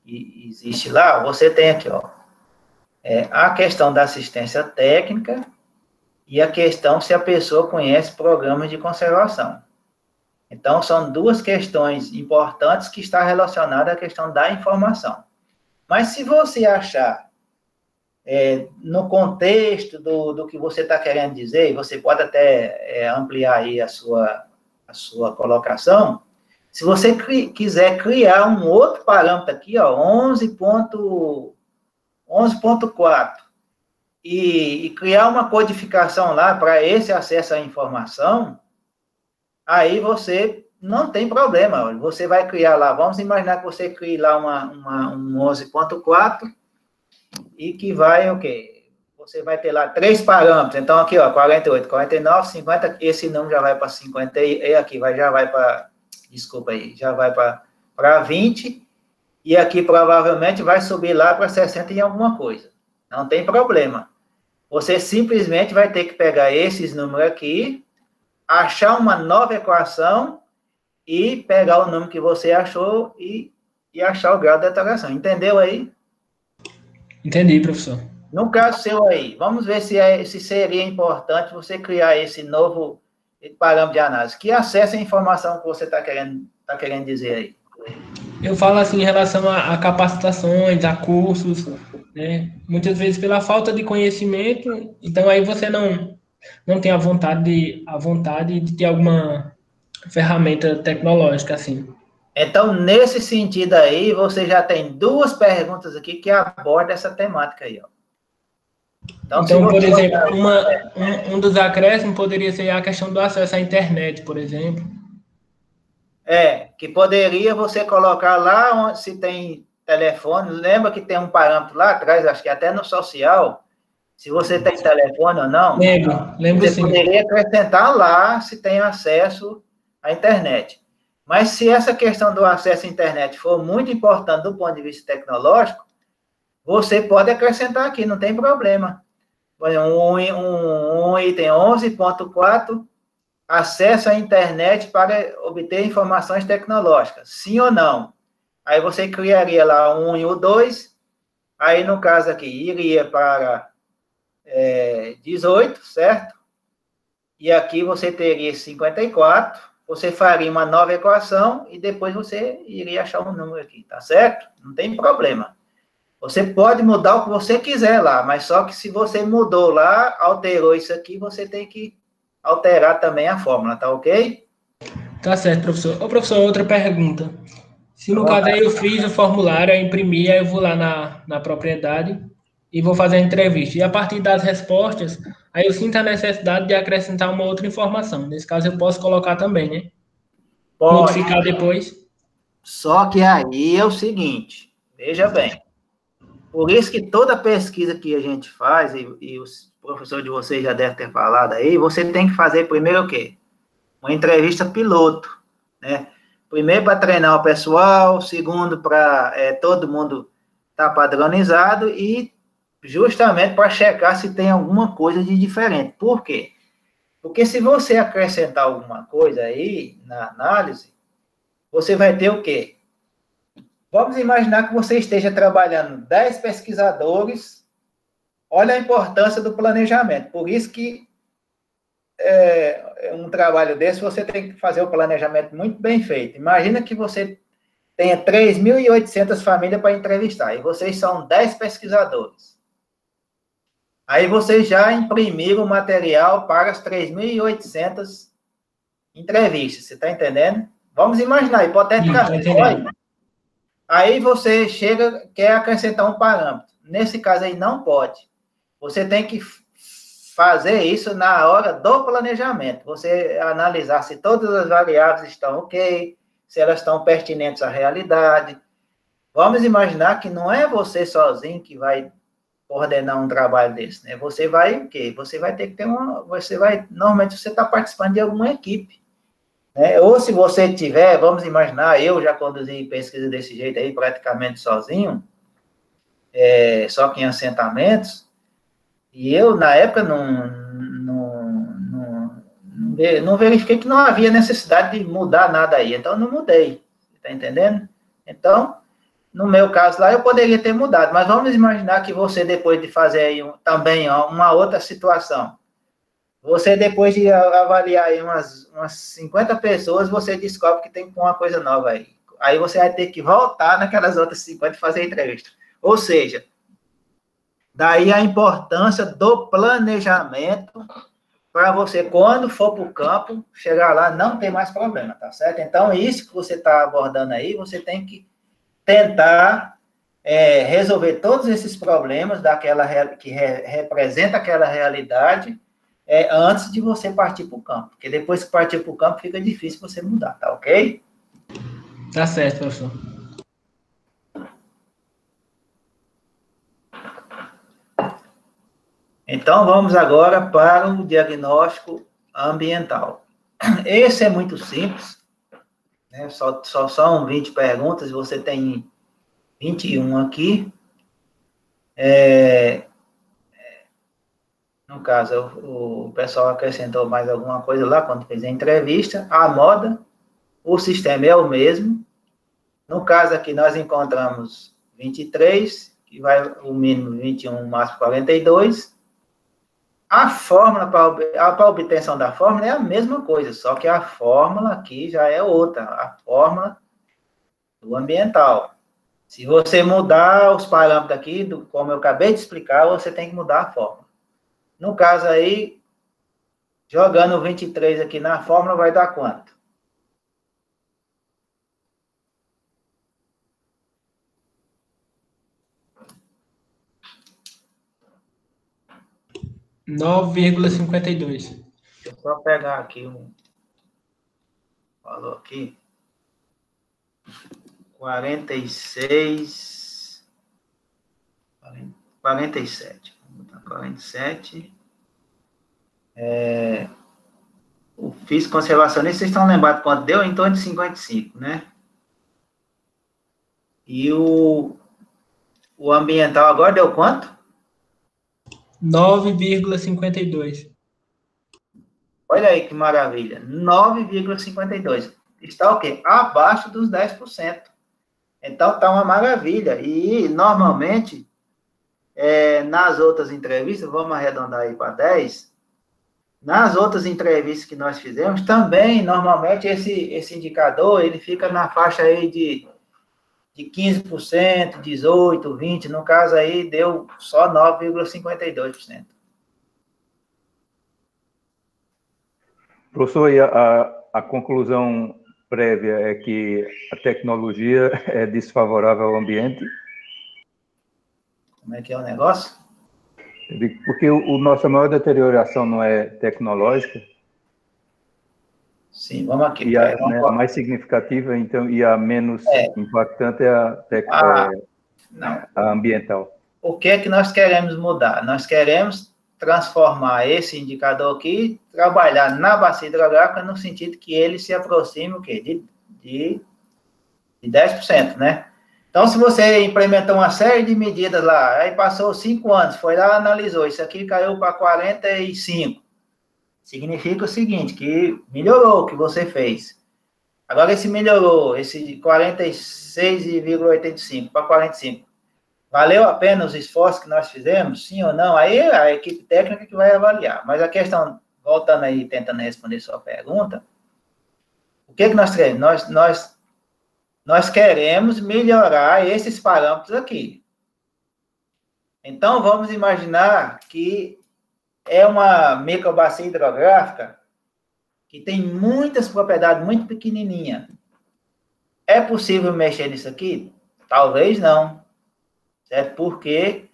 existe lá, você tem aqui, ó, a questão da assistência técnica e a questão se a pessoa conhece programas de conservação. Então, são duas questões importantes que estão relacionadas à questão da informação. Mas se você achar, no contexto do que você está querendo dizer, e você pode até ampliar aí a sua colocação, se você quiser criar um outro parâmetro aqui, ó, 11.4, e criar uma codificação lá para esse acesso à informação, aí você não tem problema. Você vai criar lá, vamos imaginar que você crie lá um 11.4 e que vai o quê? Você vai ter lá 3 parâmetros. Então, aqui, ó, 48, 49, 50, esse número já vai para 50 e aqui já vai para, desculpa aí, já vai para 20 e aqui provavelmente vai subir lá para 60 em alguma coisa. Não tem problema. Você simplesmente vai ter que pegar esses números aqui, achar uma nova equação e pegar o número que você achou e achar o grau de alteração. Entendeu aí? Entendi, professor. No caso seu aí, vamos ver se seria importante você criar esse novo parâmetro de análise. Que acessa a informação que você está querendo dizer aí? Eu falo assim em relação a capacitações, a cursos, né? Muitas vezes pela falta de conhecimento, então aí você não tem a vontade de ter alguma ferramenta tecnológica assim. Então, nesse sentido aí, você já tem 2 perguntas aqui que abordam essa temática aí, ó. Então, por exemplo, um dos acréscimos poderia ser a questão do acesso à internet, por exemplo. Que poderia você colocar lá onde se tem telefone, lembra que tem um parâmetro lá atrás, acho que até no social, se você tem telefone ou não, lembro você sim. poderia acrescentar lá se tem acesso à internet. Mas se essa questão do acesso à internet for muito importante do ponto de vista tecnológico, você pode acrescentar aqui, não tem problema. Um item 11.4, acesso à internet para obter informações tecnológicas, sim ou não? Aí você criaria lá o 1 e o 2, aí no caso aqui, iria para 18, certo? E aqui você teria 54, você faria uma nova equação e depois você iria achar um número aqui, tá certo? Não tem problema. Você pode mudar o que você quiser lá, mas só que se você mudou lá, alterou isso aqui, você tem que alterar também a fórmula, tá ok? Tá certo, professor. Ô, professor, outra pergunta. Se no caso aí eu fiz o formulário, eu imprimi, aí eu vou lá na propriedade e vou fazer a entrevista. E a partir das respostas, aí eu sinto a necessidade de acrescentar uma outra informação. Nesse caso, eu posso colocar também, né? Pode. Modificar depois. Só que aí é o seguinte, veja bem. Por isso que toda pesquisa que a gente faz, e os professores de vocês já devem ter falado aí, você tem que fazer primeiro o quê? Uma entrevista piloto, né? Primeiro para treinar o pessoal, segundo para todo mundo estar padronizado e justamente para checar se tem alguma coisa de diferente. Por quê? Porque se você acrescentar alguma coisa aí na análise, você vai ter o quê? Vamos imaginar que você esteja trabalhando 10 pesquisadores. Olha a importância do planejamento. Por isso que um trabalho desse, você tem que fazer o planejamento muito bem feito. Imagina que você tenha 3.800 famílias para entrevistar, e vocês são 10 pesquisadores. Aí vocês já imprimiram o material para as 3.800 entrevistas, você está entendendo? Vamos imaginar, hipoteticamente. Aí você chega, quer acrescentar um parâmetro. Nesse caso aí, não pode. Você tem que fazer isso na hora do planejamento. Você analisar se todas as variáveis estão ok, se elas estão pertinentes à realidade. Vamos imaginar que não é você sozinho que vai coordenar um trabalho desse, né? Você vai o quê? Você vai ter que ter normalmente você está participando de alguma equipe. Né? Ou se você tiver, vamos imaginar, eu já conduzi pesquisa desse jeito aí, praticamente sozinho, só que em assentamentos, e eu, na época, não verifiquei que não havia necessidade de mudar nada aí, então não mudei, tá entendendo? Então, no meu caso lá, eu poderia ter mudado, mas vamos imaginar que você, depois de fazer aí também uma outra situação, você, depois de avaliar aí umas 50 pessoas, você descobre que tem uma coisa nova aí. Aí você vai ter que voltar naquelas outras 50 e fazer a entrevista. Ou seja, daí a importância do planejamento para você, quando for para o campo, chegar lá, não ter mais problema, tá certo? Então, isso que você está abordando aí, você tem que tentar resolver todos esses problemas que representa aquela realidade, antes de você partir para o campo, porque depois que partir para o campo fica difícil você mudar, tá ok? Tá certo, professor. Então, vamos agora para o diagnóstico ambiental. Esse é muito simples, né? Só são 20 perguntas, você tem 21 aqui. No caso, o pessoal acrescentou mais alguma coisa lá quando fez a entrevista. A moda, o sistema é o mesmo. No caso aqui, nós encontramos 23, que vai o mínimo 21, o máximo 42. A fórmula para a obtenção da fórmula é a mesma coisa, só que a fórmula aqui já é outra, a fórmula do ambiental. Se você mudar os parâmetros aqui, como eu acabei de explicar, você tem que mudar a fórmula. No caso aí, jogando o 23 aqui na fórmula, vai dar quanto? (9,52). Deixa eu só pegar aqui um valor aqui. 46. 47. Vamos botar 47. O físico conservacionista, vocês estão lembrados quanto deu? Em torno de 55, né? E o ambiental agora deu quanto? 9,52. Olha aí que maravilha. 9,52. Está o quê? Abaixo dos 10%. Então, está uma maravilha. E, normalmente, nas outras entrevistas, vamos arredondar aí para 10, nas outras entrevistas que nós fizemos, também, normalmente, esse indicador, ele fica na faixa aí de 15%, 18%, 20%, no caso aí, deu só 9,52%. Professor, e a conclusão prévia é que a tecnologia é desfavorável ao ambiente? Como é que é o negócio? Porque nossa maior deterioração não é tecnológica? Sim, vamos aqui. E a mais significativa, então, e a menos impactante é a ambiental. O que é que nós queremos mudar? Nós queremos transformar esse indicador aqui, trabalhar na bacia hidrográfica no sentido que ele se aproxime o quê? De 10%, né? Então, se você implementou uma série de medidas lá, aí passou 5 anos, foi lá, analisou, isso aqui caiu para 45%. Significa o seguinte, que melhorou o que você fez. Agora, esse melhorou, esse de 46,85 para 45%. Valeu a pena os esforços que nós fizemos? Sim ou não? Aí a equipe técnica que vai avaliar. Mas a questão, voltando aí, tentando responder sua pergunta, o que nós queremos? Nós queremos melhorar esses parâmetros aqui. Então, vamos imaginar que é uma microbacia hidrográfica que tem muitas propriedades muito pequenininhas. É possível mexer nisso aqui? Talvez não. Certo? Porque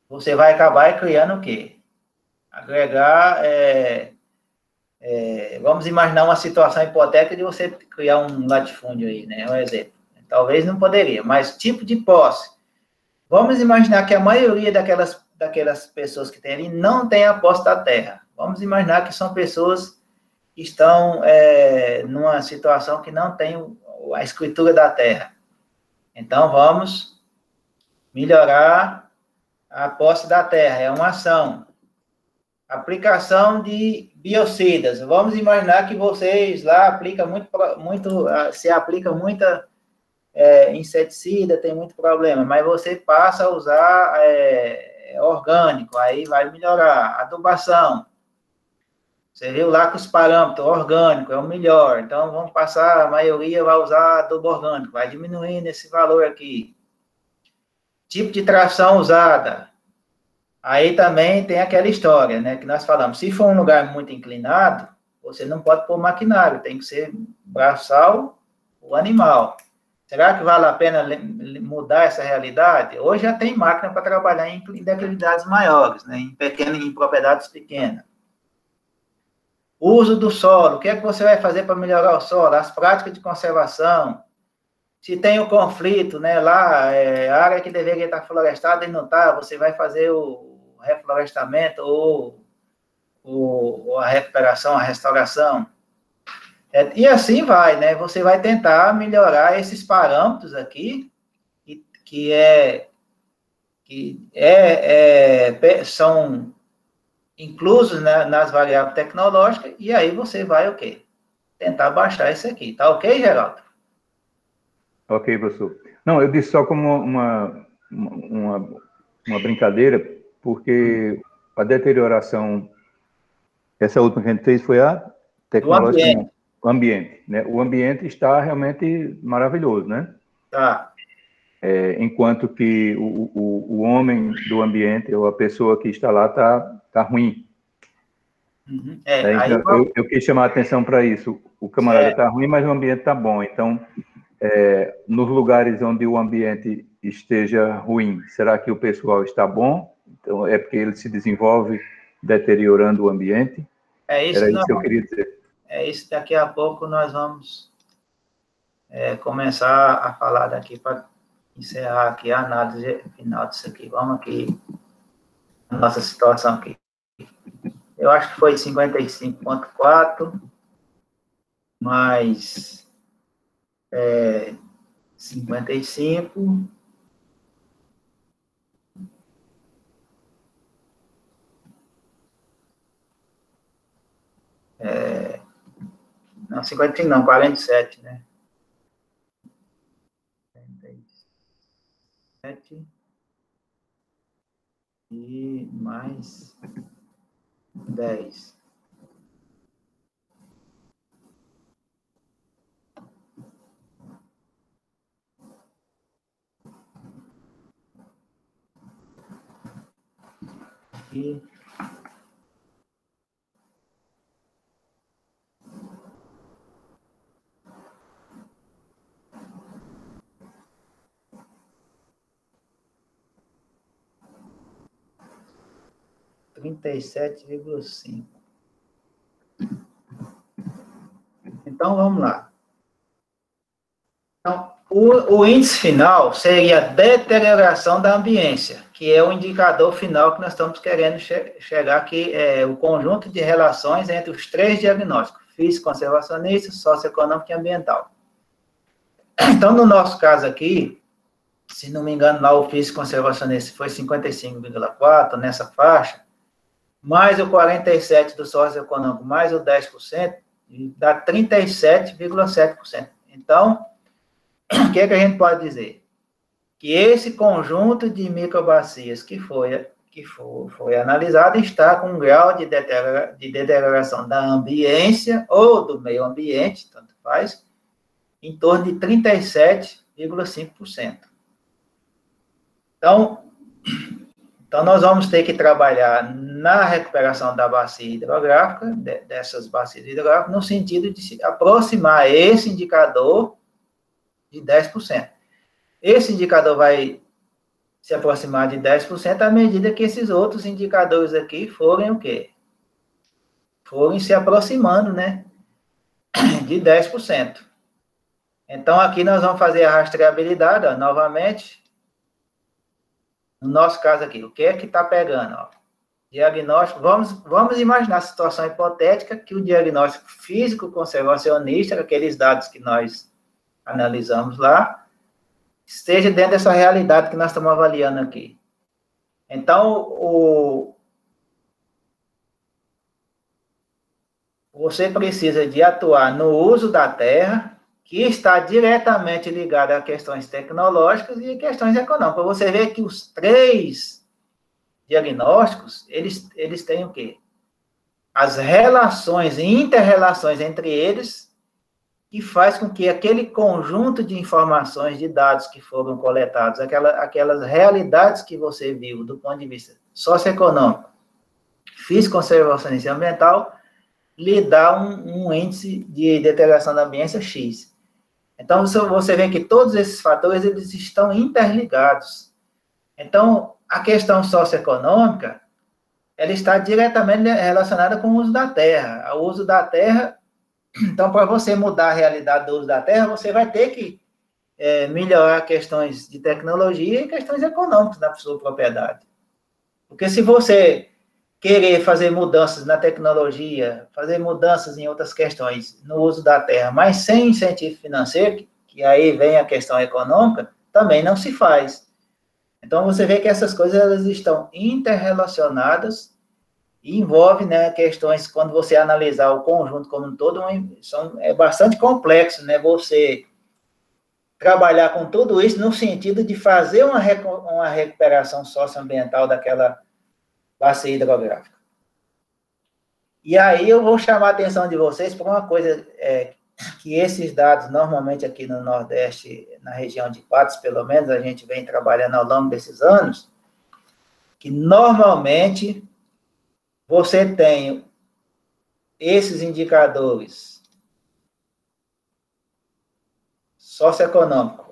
você vai acabar criando o quê? Agregar... vamos imaginar uma situação hipotética de você criar um latifúndio aí, né? Um exemplo. Talvez não poderia, mas tipo de posse. Vamos imaginar que a maioria daquelas pessoas que tem ali não tem a posse da terra. Vamos imaginar que são pessoas que estão numa situação que não tem a escritura da terra. Então, vamos melhorar a posse da terra. É uma ação. Aplicação de biocidas. Vamos imaginar que vocês lá aplicam se aplica muita inseticida, tem muito problema, mas você passa a usar orgânico, aí vai melhorar. Adubação. Você viu lá que os parâmetros orgânico é o melhor, então vamos passar, a maioria vai usar adubo orgânico, vai diminuindo esse valor aqui. Tipo de tração usada. Aí também tem aquela história, né, que nós falamos, se for um lugar muito inclinado, você não pode pôr maquinário, tem que ser braçal ou animal. Será que vale a pena mudar essa realidade? Hoje já tem máquina para trabalhar em declividades maiores, né, em propriedades pequenas. Uso do solo, o que é que você vai fazer para melhorar o solo? As práticas de conservação. Se tem o conflito, né, lá, a área que deveria estar florestada e não está, você vai fazer o reflorestamento ou a recuperação, a restauração. E assim vai, né? Você vai tentar melhorar esses parâmetros aqui, são inclusos, né, nas variáveis tecnológicas, e aí você vai o quê? Tentar baixar isso aqui. Tá ok, Geraldo? Ok, professor. Não, eu disse só como uma brincadeira, porque a deterioração, essa última que a gente fez foi a tecnológica, o ambiente, né? O ambiente está realmente maravilhoso, né? Tá. Enquanto que o homem do ambiente, ou a pessoa que está lá, tá ruim. Uhum. Então, eu quis chamar a atenção para isso. O camarada está ruim, mas o ambiente está bom. Então, nos lugares onde o ambiente esteja ruim, será que o pessoal está bom? Então, é porque ele se desenvolve deteriorando o ambiente? Era isso que eu queria dizer. É isso, daqui a pouco nós vamos começar a falar daqui para encerrar aqui a análise final disso aqui. Vamos aqui, a nossa situação aqui. Eu acho que foi 55,4, mais 55. Não, 55 não, 47, né? 47 e mais 10. E 37,5. Então, vamos lá. Então, o índice final seria a deterioração da ambiência, que é o indicador final que nós estamos querendo chegar aqui, o conjunto de relações entre os três diagnósticos, físico, conservacionista, socioeconômico e ambiental. Então, no nosso caso aqui, se não me engano, lá o físico conservacionista foi 55,4 nessa faixa, mais o 47 do socioeconômico, mais o 10%, dá 37,7%. Então, o que é que a gente pode dizer? Que esse conjunto de microbacias que foi analisado está com um grau de deterioração da ambiência ou do meio ambiente, tanto faz, em torno de 37,5%. Então, nós vamos ter que trabalhar na recuperação da bacia hidrográfica, dessas bacias hidrográficas, no sentido de se aproximar esse indicador de 10%. Esse indicador vai se aproximar de 10% à medida que esses outros indicadores aqui forem o quê? Forem se aproximando, né? De 10%. Então, aqui nós vamos fazer a rastreabilidade, ó, novamente. No nosso caso aqui, o que é que está pegando? Ó? Diagnóstico, vamos imaginar a situação hipotética que o diagnóstico físico conservacionista, aqueles dados que nós analisamos lá, esteja dentro dessa realidade que nós estamos avaliando aqui. Então, você precisa de atuar no uso da terra, que está diretamente ligado a questões tecnológicas e questões econômicas. Você vê que os três diagnósticos, eles têm o quê? As relações e inter-relações entre eles, que faz com que aquele conjunto de informações, de dados que foram coletados, aquelas realidades que você viu do ponto de vista socioeconômico, físico, conservacionista e ambiental, lhe dá um índice de deterioração da ambiência X. Então, você vê que todos esses fatores, eles estão interligados. Então, a questão socioeconômica, ela está diretamente relacionada com o uso da terra. O uso da terra, então, para você mudar a realidade do uso da terra, você vai ter que melhorar questões de tecnologia e questões econômicas na sua propriedade. Porque se você querer fazer mudanças na tecnologia, fazer mudanças em outras questões no uso da terra, mas sem incentivo financeiro, que aí vem a questão econômica, também não se faz. Então, você vê que essas coisas elas estão interrelacionadas e envolvem, né, questões, quando você analisar o conjunto como um todo, é bastante complexo, né, você trabalhar com tudo isso no sentido de fazer uma recuperação socioambiental daquela bacia hidrográfica. E aí eu vou chamar a atenção de vocês para uma coisa, que esses dados, normalmente aqui no Nordeste, na região de Patos, pelo menos, a gente vem trabalhando ao longo desses anos, que normalmente você tem esses indicadores socioeconômicos,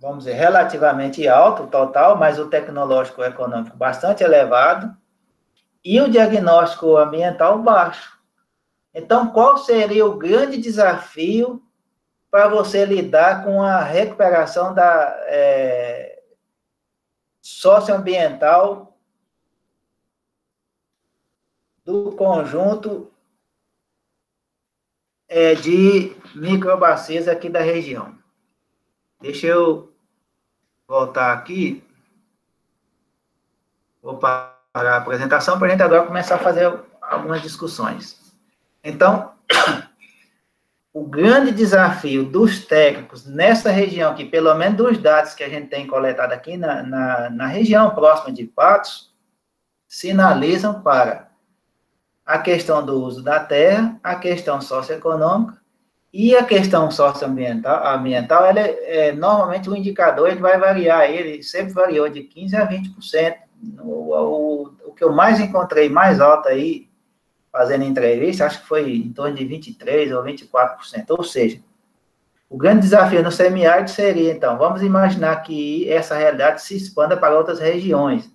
vamos dizer, relativamente alto, total, mas o tecnológico econômico bastante elevado, e o diagnóstico ambiental baixo. Então, qual seria o grande desafio para você lidar com a recuperação da socioambiental do conjunto de microbacias aqui da região? Deixa eu voltar aqui. Vou parar a apresentação para a gente agora começar a fazer algumas discussões. Então, o grande desafio dos técnicos nessa região aqui, pelo menos dos dados que a gente tem coletado aqui na região próxima de Patos, sinalizam para a questão do uso da terra, a questão socioeconômica e a questão socioambiental. Normalmente o indicador ele vai variar, ele sempre variou de 15% a 20%. O que eu mais encontrei mais alto aí, fazendo entrevista, acho que foi em torno de 23% ou 24%. Ou seja, o grande desafio no semiárido seria, então, vamos imaginar que essa realidade se expanda para outras regiões,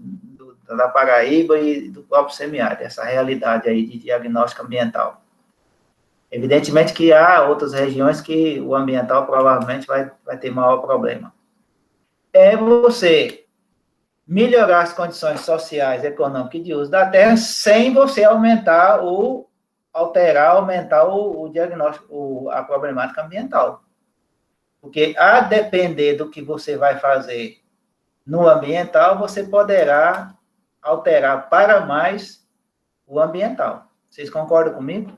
da Paraíba e do próprio semiárido, essa realidade aí de diagnóstico ambiental. Evidentemente que há outras regiões que o ambiental provavelmente vai ter maior problema. É você melhorar as condições sociais, econômicas e de uso da terra sem você aumentar o diagnóstico, a problemática ambiental. Porque, a depender do que você vai fazer no ambiental, você poderá alterar para mais o ambiental. Vocês concordam comigo?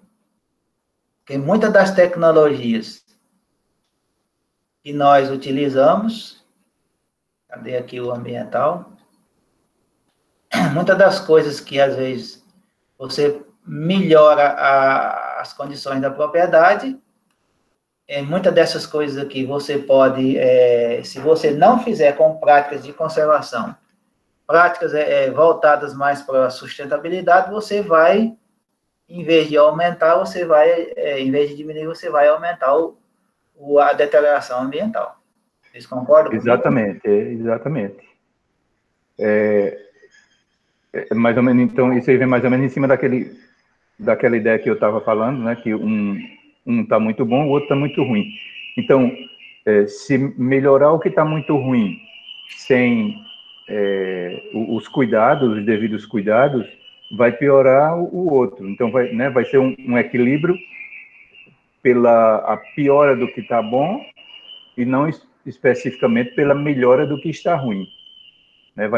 Porque muitas das tecnologias que nós utilizamos, cadê aqui o ambiental? Muitas das coisas que, às vezes, você melhora as condições da propriedade, muitas dessas coisas aqui você pode, se você não fizer com práticas de conservação, práticas voltadas mais para a sustentabilidade, você vai, em vez de aumentar, em vez de diminuir, você vai aumentar a deterioração ambiental. Vocês concordam comigo? Exatamente. Mais ou menos, então, isso aí vem mais ou menos em cima daquela ideia que eu estava falando, né, que um está muito bom, o outro está muito ruim. Então, se melhorar o que está muito ruim sem os devidos cuidados, vai piorar o outro. Então, vai ser um equilíbrio pela piora do que está bom e não especificamente pela melhora do que está ruim. Né?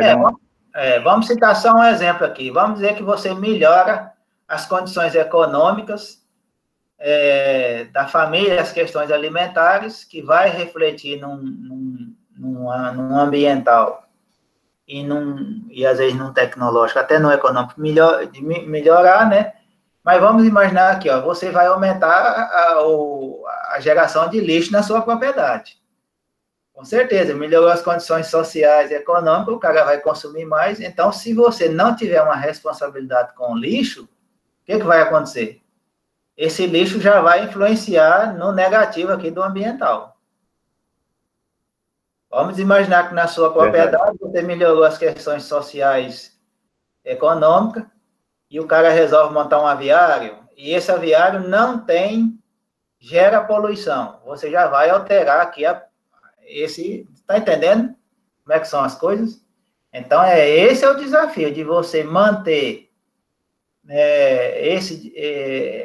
Vamos citar só um exemplo aqui. Vamos dizer que você melhora as condições econômicas da família, as questões alimentares, que vai refletir num ambiental e às vezes num tecnológico, até no econômico, melhorar, né? Mas vamos imaginar aqui, ó, você vai aumentar a geração de lixo na sua propriedade. Com certeza, melhorou as condições sociais e econômicas, o cara vai consumir mais. Então, se você não tiver uma responsabilidade com o lixo, o que vai acontecer? Esse lixo já vai influenciar no negativo aqui do ambiental. Vamos imaginar que na sua propriedade você melhorou as questões sociais, econômicas, e o cara resolve montar um aviário, e esse aviário não gera poluição. Você já vai alterar aqui está entendendo como é que são as coisas? Então, esse é o desafio, de você manter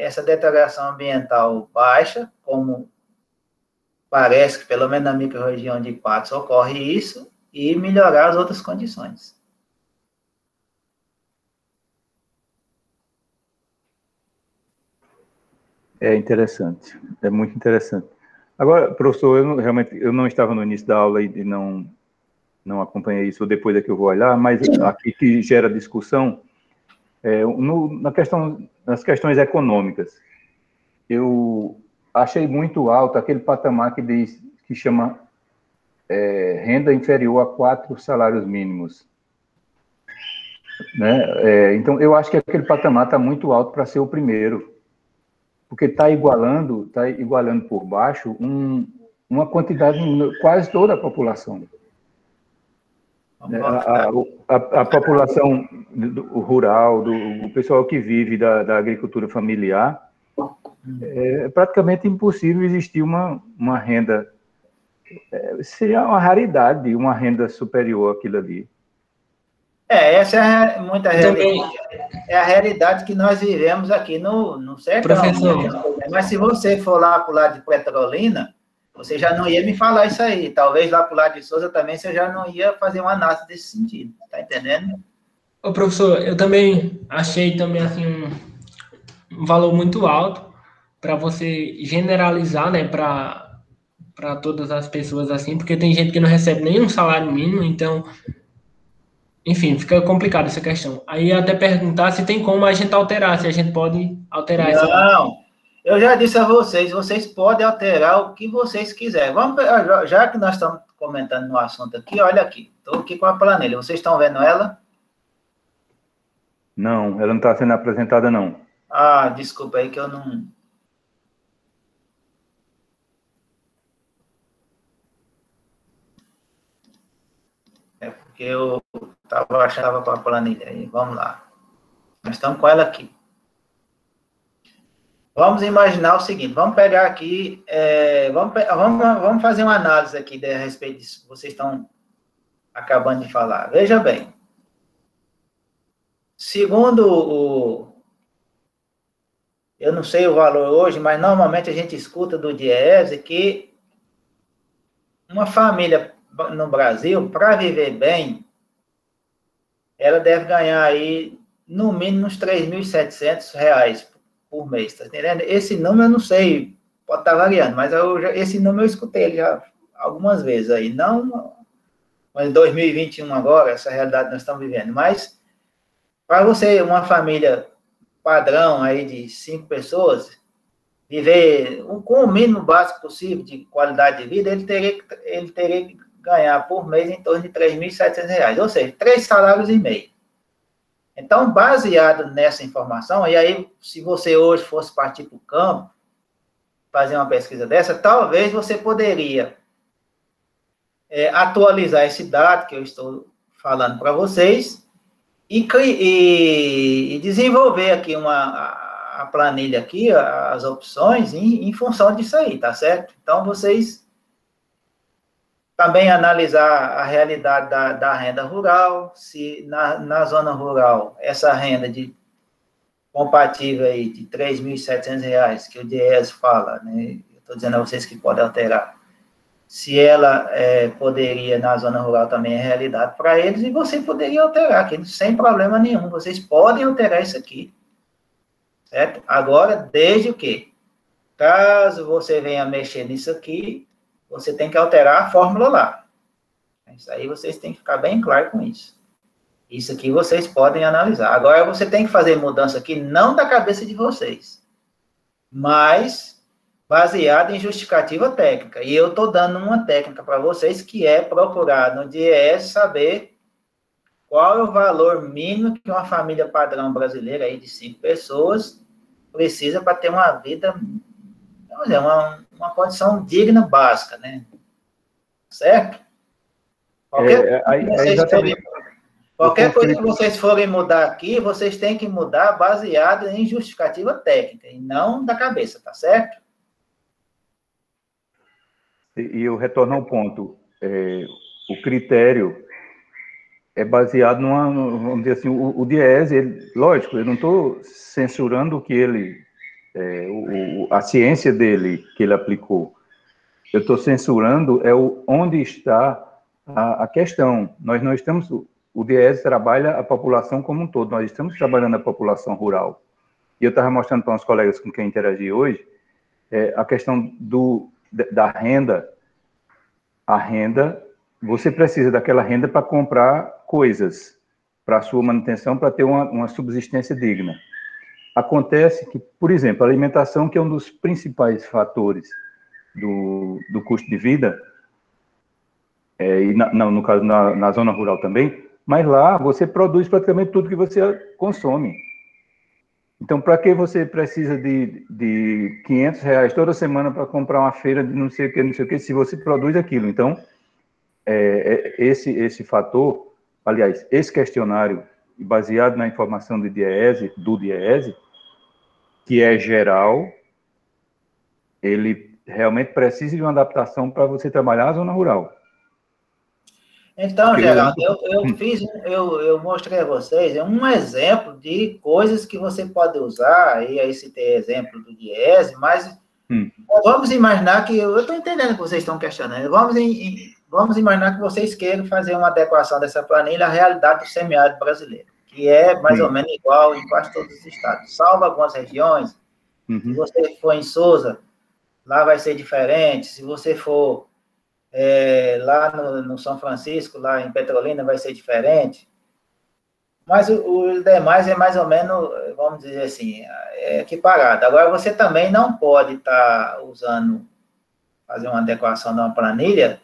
essa deterioração ambiental baixa, como parece que, pelo menos na microrregião de Patos, ocorre isso, e melhorar as outras condições. É interessante, é muito interessante. Agora, professor, eu não estava no início da aula e não acompanhei isso, depois é que eu vou olhar, mas aqui que gera discussão, nas questões econômicas, eu achei muito alto aquele patamar que chama renda inferior a 4 salários mínimos. Né? Então, eu acho que aquele patamar está muito alto para ser o primeiro, porque está igualando por baixo uma quantidade, quase toda a população. A população rural, o pessoal que vive da agricultura familiar, é praticamente impossível existir uma renda, seria uma raridade, uma renda superior àquilo ali. Essa é muita realidade. É a realidade que nós vivemos aqui no sertão. Professor. Mas se você for lá para o lado de Petrolina, você já não ia me falar isso aí. Talvez lá para o lado de Souza também você já não ia fazer uma análise desse sentido. Tá entendendo? Ô, professor, eu também achei também assim um valor muito alto para você generalizar, né, para todas as pessoas assim, porque tem gente que não recebe nenhum salário mínimo, então, enfim, fica complicado essa questão. Aí até perguntar se tem como a gente alterar, se a gente pode alterar essa. Não, eu já disse a vocês podem alterar o que vocês quiserem. Já que nós estamos comentando no assunto aqui, olha aqui, estou aqui com a planilha, vocês estão vendo ela? Não, ela não está sendo apresentada, não. Ah, desculpa aí que eu não... É porque eu achava com a planilha aí. Vamos lá. Nós estamos com ela aqui. Vamos imaginar o seguinte, vamos pegar aqui, vamos fazer uma análise aqui a respeito disso que vocês estão acabando de falar. Veja bem, segundo eu não sei o valor hoje, mas normalmente a gente escuta do DIEESE que uma família no Brasil, para viver bem, ela deve ganhar aí, no mínimo, uns R$3.700 por mês, tá entendendo? Esse número eu não sei, pode estar variando, mas esse número eu escutei ele já algumas vezes aí, não em 2021 agora, essa realidade nós estamos vivendo, mas para você, uma família padrão aí de 5 pessoas, viver com o mínimo básico possível de qualidade de vida, ele teria que ganhar por mês em torno de R$3.700, ou seja, 3 salários e meio. Então, baseado nessa informação, e aí, se você hoje fosse partir para o campo, fazer uma pesquisa dessa, talvez você poderia atualizar esse dado que eu estou falando para vocês e desenvolver aqui a planilha aqui, as opções, em função disso aí, tá certo? Então, vocês também analisar a realidade da renda rural, se na zona rural, essa renda compatível aí de R$3.700, que o DIEESE fala, né? Eu estou dizendo a vocês que podem alterar, se ela poderia, na zona rural, também é realidade para eles, e você poderia alterar aqui, sem problema nenhum, vocês podem alterar isso aqui, certo? Agora, desde o quê? Caso você venha mexer nisso aqui, você tem que alterar a fórmula lá. Isso aí vocês têm que ficar bem claro com isso. Isso aqui vocês podem analisar. Agora, você tem que fazer mudança aqui, não da cabeça de vocês, mas baseado em justificativa técnica. E eu estou dando uma técnica para vocês, que é procurar no DIEESE saber qual é o valor mínimo que uma família padrão brasileira aí de 5 pessoas precisa para ter uma vida, vamos dizer, uma condição digna básica, né? Certo? Qualquer coisa que vocês forem mudar aqui, vocês têm que mudar baseado em justificativa técnica, e não da cabeça, tá certo? E eu retorno ao ponto. O critério é baseado vamos dizer assim, o Diese, lógico, eu não estou censurando o que ele, a ciência dele que ele aplicou. Eu estou censurando onde está a questão. Nós não estamos, o Diese trabalha a população como um todo, nós estamos trabalhando a população rural. E eu estava mostrando para uns colegas com quem interagi hoje, a questão da renda. A renda, você precisa daquela renda para comprar coisas, para a sua manutenção, para ter uma subsistência digna. Acontece que, por exemplo, a alimentação, que é um dos principais fatores do custo de vida, e no caso na zona rural também, mas lá você produz praticamente tudo que você consome. Então, para que você precisa de R$500 toda semana para comprar uma feira de não sei o que, se você produz aquilo? Então, esse fator, aliás, esse questionário, baseado na informação do Diese, que é geral, ele realmente precisa de uma adaptação para você trabalhar a zona rural. Então, Geraldo, eu mostrei a vocês um exemplo de coisas que você pode usar, e aí citei exemplo do Diese, mas vamos imaginar que, eu estou entendendo o que vocês estão questionando, vamos imaginar que vocês queiram fazer uma adequação dessa planilha à realidade do semiárido brasileiro, que é mais ou menos igual em quase todos os estados, salvo algumas regiões. Se você for em Sousa, lá vai ser diferente. Se você for lá no São Francisco, lá em Petrolina, vai ser diferente. Mas os demais é mais ou menos, vamos dizer assim, equiparado. Agora, você também não pode estar fazer uma adequação de uma planilha,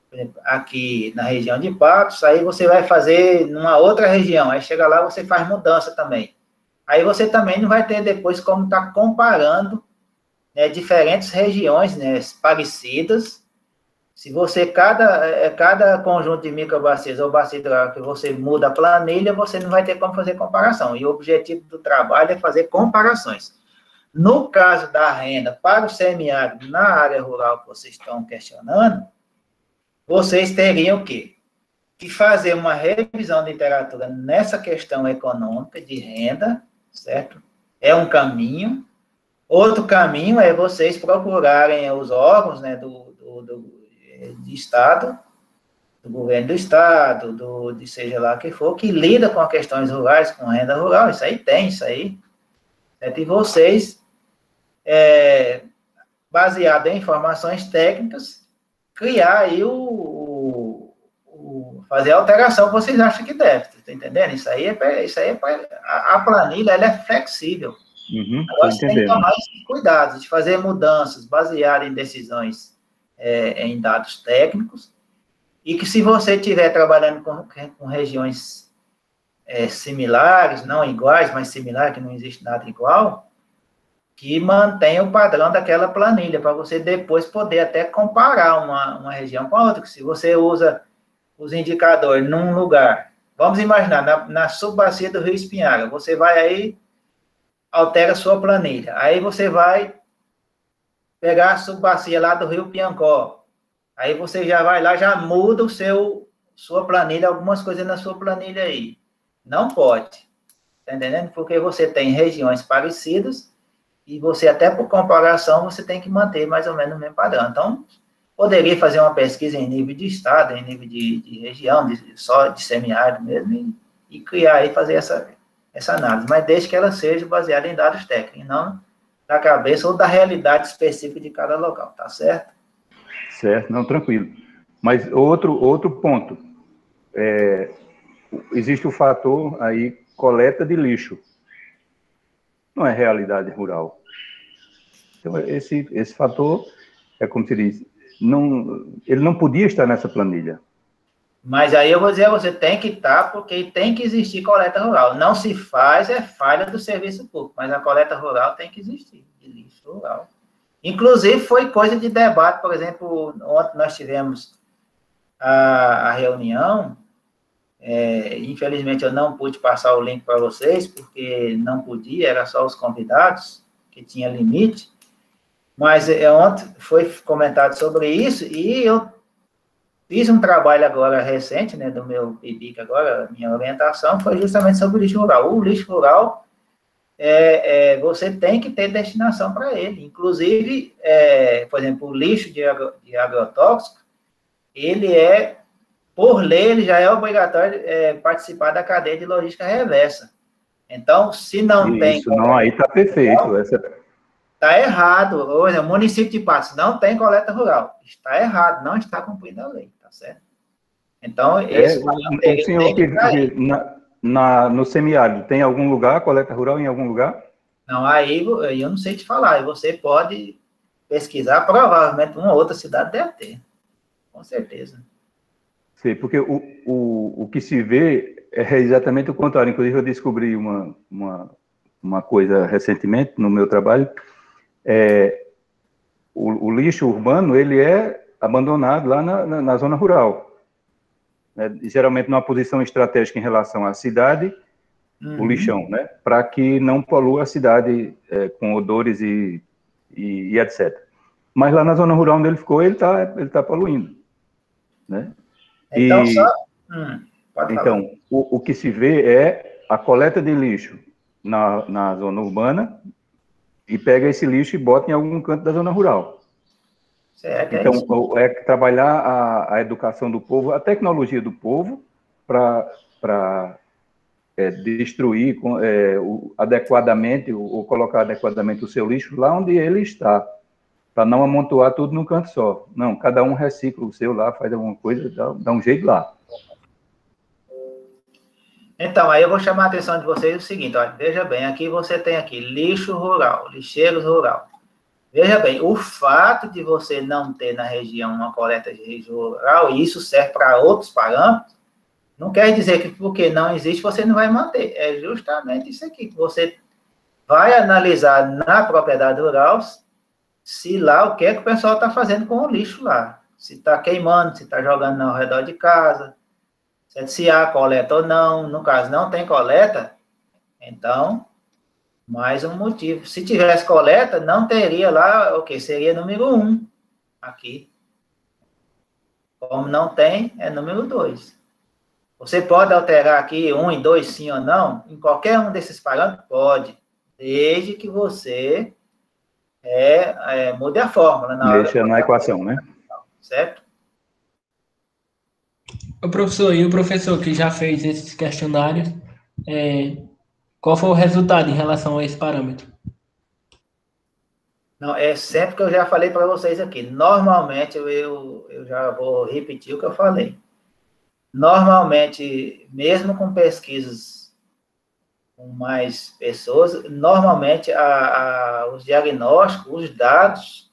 por exemplo, aqui na região de Patos, aí você vai fazer numa outra região, aí chega lá, você faz mudança também. Aí você também não vai ter depois como estar comparando, né, diferentes regiões, né, parecidas. Se você, cada conjunto de microbacias ou bacia hidráulica que você muda a planilha, você não vai ter como fazer comparação. E o objetivo do trabalho é fazer comparações. No caso da renda para o semiárido na área rural que vocês estão questionando, vocês teriam que fazer uma revisão de literatura nessa questão econômica de renda, certo? É um caminho. Outro caminho é vocês procurarem os órgãos, né, de Estado, do governo do Estado, de seja lá que for, que lida com as questões rurais, com renda rural, isso aí. Certo? E vocês, baseado em informações técnicas, criar aí fazer a alteração que vocês acham que deve, tá entendendo? Isso aí a planilha, ela é flexível. Agora você tem que tomar cuidado de fazer mudanças baseadas em decisões em dados técnicos, e que se você estiver trabalhando com regiões similares, não iguais, mas similares, que não existe nada igual, que mantenha o padrão daquela planilha, para você depois poder até comparar uma região com a outra, que se você usa os indicadores num lugar, vamos imaginar, na subbacia do Rio Espinhaga, você vai aí, altera a sua planilha, aí você vai pegar a subbacia lá do Rio Piancó, aí você já vai lá, já muda sua planilha, algumas coisas na sua planilha aí. Não pode, tá entendendo? Porque você tem regiões parecidas, e você, até por comparação, você tem que manter mais ou menos o mesmo padrão. Então, poderia fazer uma pesquisa em nível de estado, em nível de região, só de semiárido mesmo, e criar aí, fazer essa análise, mas desde que ela seja baseada em dados técnicos, não da cabeça ou da realidade específica de cada local, tá certo? Certo, não, tranquilo. Mas outro ponto, existe o fator aí, coleta de lixo. Não é realidade rural. Então, esse fator, como se diz, ele não podia estar nessa planilha. Mas aí eu vou dizer, você tem que estar, porque tem que existir coleta rural. Não se faz, falha do serviço público, mas a coleta rural tem que existir, de lixo rural. Inclusive, foi coisa de debate, por exemplo, ontem nós tivemos a reunião Infelizmente, eu não pude passar o link para vocês, porque não podia, era só os convidados, que tinha limite. Mas ontem foi comentado sobre isso, e eu fiz um trabalho agora recente, né, do meu PIBIC agora, minha orientação foi justamente sobre o lixo rural. O lixo rural, você tem que ter destinação para ele. Inclusive, por exemplo, o lixo de agrotóxico, por lei, ele já é obrigatório participar da cadeia de logística reversa. Então, se não tem... Isso, não, aí está perfeito. Está errado. Hoje, o município de Patos não tem coleta rural. Está errado, não está cumprindo a lei, tá certo? Então, esse senhor no semiárido, tem algum lugar, coleta rural em algum lugar? Não, aí eu não sei te falar. Aí você pode pesquisar, provavelmente uma outra cidade deve ter. Com certeza. Sim, porque o que se vê é exatamente o contrário. Inclusive, eu descobri uma coisa recentemente no meu trabalho. O lixo urbano, ele é abandonado lá na zona rural. Né? Geralmente numa posição estratégica em relação à cidade, o lixão, né? Para que não polua a cidade com odores e etc. Mas lá na zona rural onde ele ficou, ele tá poluindo. Né? Então, pode falar. Então, o que se vê é a coleta de lixo na zona urbana e pega esse lixo e bota em algum canto da zona rural. Certo, então, trabalhar a educação do povo, a tecnologia do povo para destruir adequadamente ou colocar adequadamente o seu lixo lá onde ele está, para não amontoar tudo num canto só. Não, cada um recicla o seu lá, faz alguma coisa, dá um jeito lá. Então, aí eu vou chamar a atenção de vocês o seguinte, olha, veja bem, aqui você tem aqui lixo rural, lixeiros rural. Veja bem, o fato de você não ter na região uma coleta de lixo rural, e isso serve para outros parâmetros, não quer dizer que porque não existe, você não vai manter. É justamente isso aqui, que você vai analisar na propriedade rural se lá o que é que o pessoal está fazendo com o lixo lá. Se está queimando, se está jogando ao redor de casa, se há coleta ou não. No caso, não tem coleta, então, mais um motivo. Se tivesse coleta, não teria lá, seria número 1 aqui. Como não tem, é número 2. Você pode alterar aqui 1 e 2, sim ou não? Em qualquer um desses parâmetros? Pode. Desde que você mude a fórmula. Deixa na equação, né? Certo? O professor, e o professor que já fez esses questionários, qual foi o resultado em relação a esse parâmetro? Não, é sempre que eu já falei para vocês aqui. Normalmente, eu já vou repetir o que eu falei. Normalmente, mesmo com pesquisas com mais pessoas, normalmente os diagnósticos, os dados,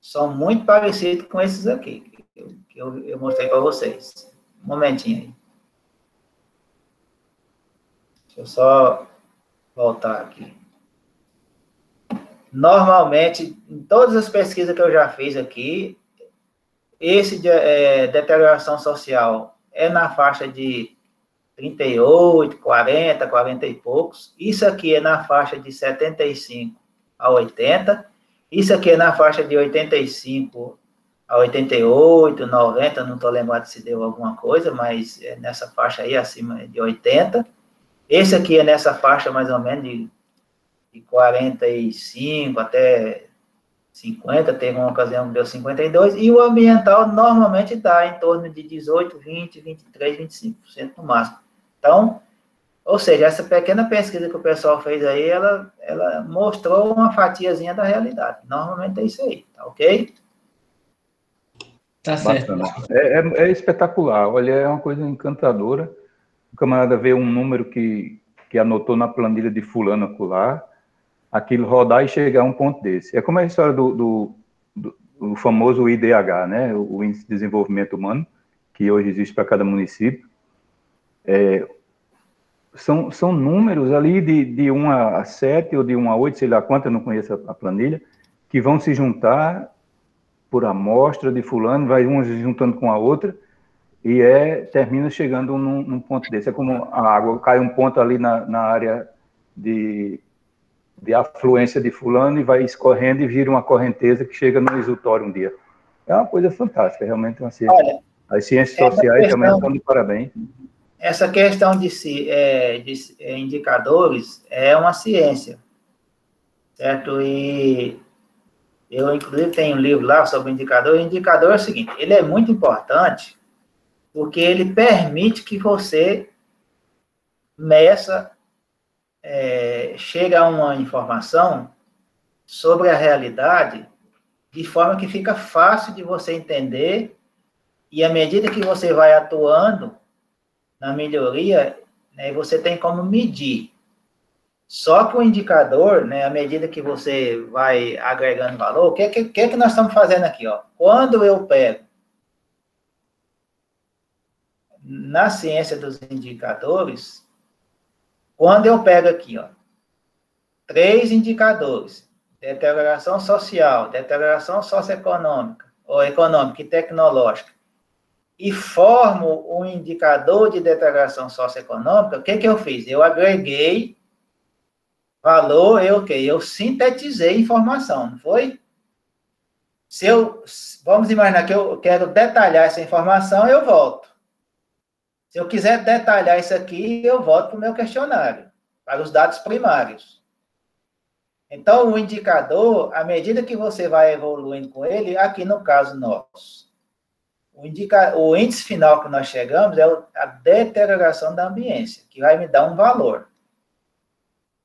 são muito parecidos com esses aqui, que eu mostrei para vocês. Um momentinho aí. Deixa eu só voltar aqui. Normalmente, em todas as pesquisas que eu já fiz aqui, esse deterioração social é na faixa de 38, 40, 40 e poucos. Isso aqui é na faixa de 75 a 80. Isso aqui é na faixa de 85 a 88, 90, não estou lembrado se deu alguma coisa, mas é nessa faixa aí, acima de 80. Esse aqui é nessa faixa mais ou menos de 45 até 50, teve uma ocasião que deu 52, e o ambiental normalmente está em torno de 18, 20, 23, 25% no máximo. Então, ou seja, essa pequena pesquisa que o pessoal fez aí, ela mostrou uma fatiazinha da realidade. Normalmente é isso aí, tá ok? Tá certo. É espetacular, olha, é uma coisa encantadora. O camarada vê um número que anotou na planilha de fulano acolá, aquilo rodar e chegar a um ponto desse. É como a história do famoso IDH, né? O Índice de Desenvolvimento Humano, que hoje existe para cada município. São números ali de 1 a 7 ou de 1 a 8, sei lá quanto, eu não conheço a planilha, que vão se juntar por amostra de fulano, vai uma se juntando com a outra, e termina chegando num ponto desse. É como a água, cai um ponto ali na área de afluência de fulano e vai escorrendo e vira uma correnteza que chega no exutório um dia. É uma coisa fantástica, realmente uma ciência. Olha, as ciências sociais realmente estão de parabéns. Essa questão de indicadores é uma ciência, certo? E eu, inclusive, tenho um livro lá sobre indicador. O indicador é o seguinte, ele é muito importante porque ele permite que você meça, chega a uma informação sobre a realidade de forma que fica fácil de você entender e à medida que você vai atuando na melhoria, né, você tem como medir. Só que o indicador, né, à medida que você vai agregando valor, o que nós estamos fazendo aqui? Ó? Quando eu pego, na ciência dos indicadores, quando eu pego aqui, ó, 3 indicadores, deterioração social, deterioração socioeconômica, ou econômica e tecnológica, e formo um indicador de deterioração socioeconômica, o que eu fiz? Eu agreguei valor, eu sintetizei informação, não foi? Vamos imaginar que eu quero detalhar essa informação, eu volto. Se eu quiser detalhar isso aqui, eu volto para o meu questionário, para os dados primários. Então, o indicador, à medida que você vai evoluindo com ele, aqui no caso nosso, o índice final que nós chegamos é a deterioração da ambiência, que vai me dar um valor.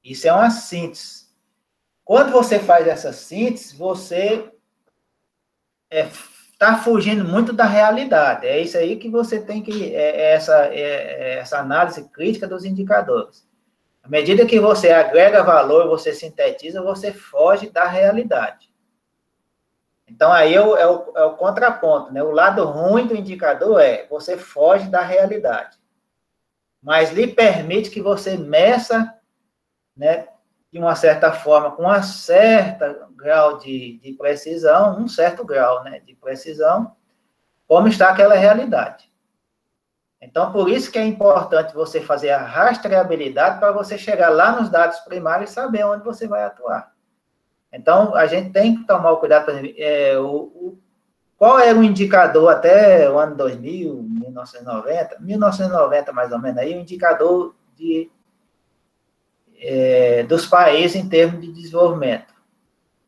Isso é uma síntese. Quando você faz essa síntese, você está fugindo muito da realidade. É isso aí que você tem que... essa análise crítica dos indicadores. À medida que você agrega valor, você sintetiza, você foge da realidade. Então, aí é o contraponto, né? O lado ruim do indicador você foge da realidade. Mas lhe permite que você meça, né, de uma certa forma, com um certo grau de precisão, um certo grau, né, de precisão, como está aquela realidade. Então, por isso que é importante você fazer a rastreabilidade para você chegar lá nos dados primários e saber onde você vai atuar. Então, a gente tem que tomar o cuidado, por exemplo, qual era o indicador até o ano 2000, 1990 mais ou menos, aí, o indicador dos países em termos de desenvolvimento,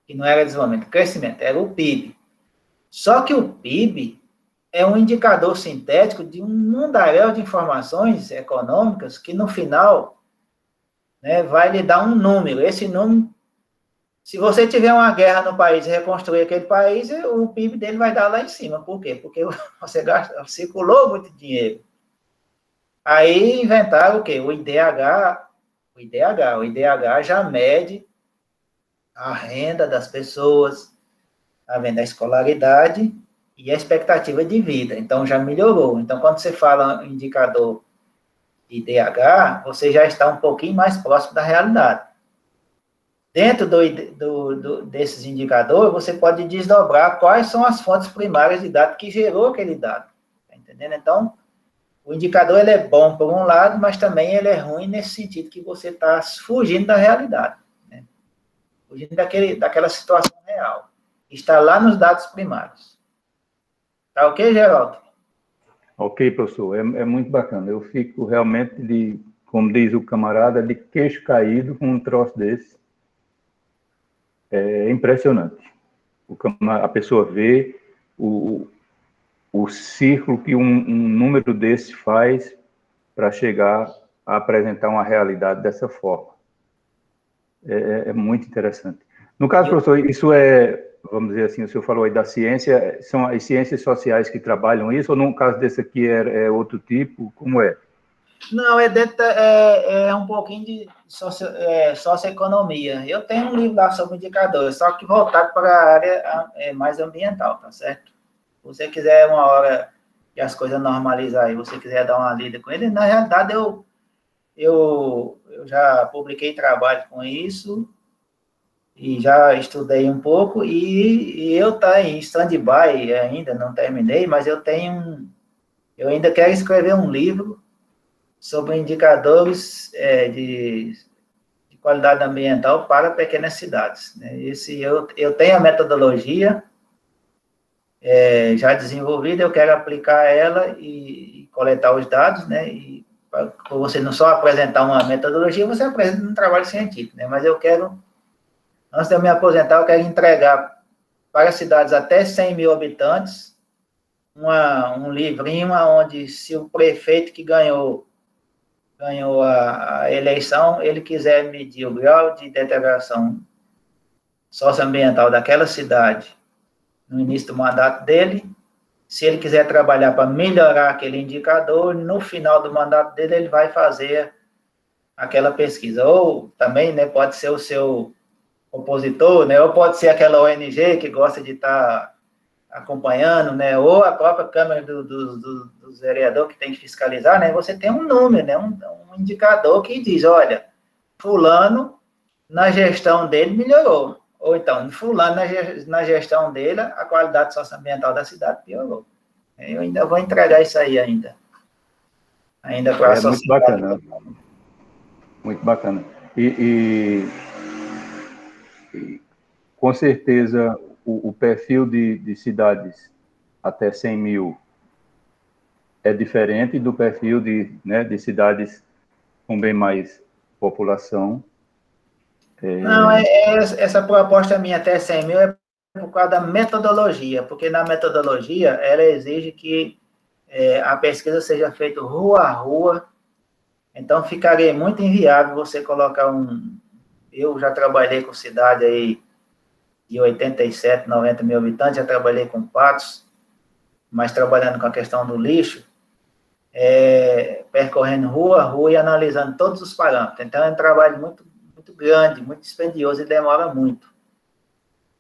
que não era desenvolvimento, crescimento, era o PIB. Só que o PIB é um indicador sintético de um mundaréu de informações econômicas que, no final, né, vai lhe dar um número. Esse número, se você tiver uma guerra no país e reconstruir aquele país, o PIB dele vai dar lá em cima. Por quê? Porque você circulou muito dinheiro. Aí inventaram o quê? O IDH já mede a renda das pessoas, a escolaridade e a expectativa de vida. Então, já melhorou. Então, quando você fala indicador IDH, você já está um pouquinho mais próximo da realidade. Dentro desses indicadores, você pode desdobrar quais são as fontes primárias de dados que gerou aquele dado. Tá entendendo? Então, o indicador ele é bom por um lado, mas também ele é ruim nesse sentido que você está fugindo da realidade, né? Fugindo daquela situação real. Está lá nos dados primários. Tá ok, Geraldo? Ok, professor. É muito bacana. Eu fico realmente, como diz o camarada, de queixo caído com um troço desse. É impressionante. A pessoa vê o círculo que um número desse faz para chegar a apresentar uma realidade dessa forma. É muito interessante. No caso, professor, isso vamos dizer assim, o senhor falou aí da ciência, são as ciências sociais que trabalham isso, ou no caso desse aqui é outro tipo? Como é? Não, é um pouquinho de socioeconomia. Eu tenho um livro lá sobre indicadores, só que voltado para a área mais ambiental, tá certo? Se você quiser uma hora que as coisas normalizar e você quiser dar uma lida com ele, na realidade eu já publiquei trabalho com isso e já estudei um pouco e eu estou em stand-by ainda, não terminei, mas eu tenho eu ainda quero escrever um livro sobre indicadores de qualidade ambiental para pequenas cidades, né? Eu tenho a metodologia já desenvolvida, eu quero aplicar ela e coletar os dados, né? E para você não só apresentar uma metodologia, você apresenta um trabalho científico, né? Mas eu quero, antes de eu me aposentar, eu quero entregar para cidades até 100 mil habitantes um livrinho onde, se o prefeito que ganhou a eleição, ele quiser medir o grau de deterioração socioambiental daquela cidade no início do mandato dele, se ele quiser trabalhar para melhorar aquele indicador, no final do mandato dele, ele vai fazer aquela pesquisa. Ou também, né, pode ser o seu opositor, né, ou pode ser aquela ONG que gosta de estar acompanhando, né, ou a própria Câmara dos vereadores que tem que fiscalizar, né, você tem um número, né, um indicador que diz, olha, fulano, na gestão dele, melhorou. Ou então, fulano, na gestão dele, a qualidade socioambiental da cidade piorou. Eu ainda vou entregar isso aí ainda para a sociedade. Muito bacana. Muito bacana. E com certeza, o perfil de cidades até 100 mil é diferente do perfil de cidades com bem mais população. Não, essa proposta minha até 100 mil é por causa da metodologia, porque na metodologia ela exige que a pesquisa seja feita rua a rua, então ficaria muito inviável você colocar Eu já trabalhei com cidade aí de 87, 90 mil habitantes, já trabalhei com Patos, mas trabalhando com a questão do lixo, percorrendo rua a rua e analisando todos os parâmetros. Então é um trabalho muito grande, muito dispendioso e demora muito.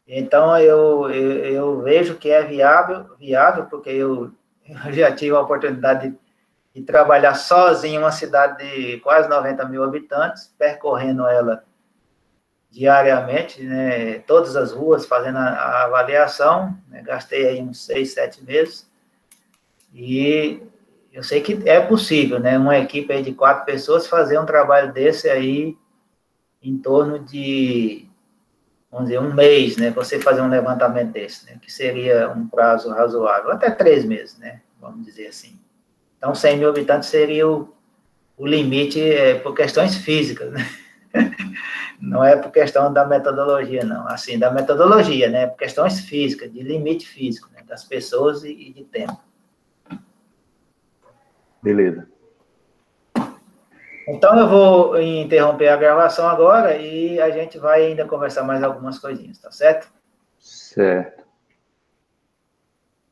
Então, eu vejo que é viável, porque eu já tive a oportunidade de trabalhar sozinho em uma cidade de quase 90 mil habitantes, percorrendo ela diariamente, né, todas as ruas, fazendo a avaliação, né, gastei aí uns 6, 7 meses, e eu sei que é possível, né, uma equipe aí de 4 pessoas fazer um trabalho desse aí em torno de, vamos dizer, um mês, né, você fazer um levantamento desse, né, que seria um prazo razoável, até 3 meses, né, vamos dizer assim. Então, 100 mil habitantes seria o limite por questões físicas, né, não é por questão da metodologia, não, assim, da metodologia, né, por questões físicas, de limite físico, né, das pessoas e de tempo. Beleza. Então, eu vou interromper a gravação agora e a gente vai ainda conversar mais algumas coisinhas, tá certo? Certo.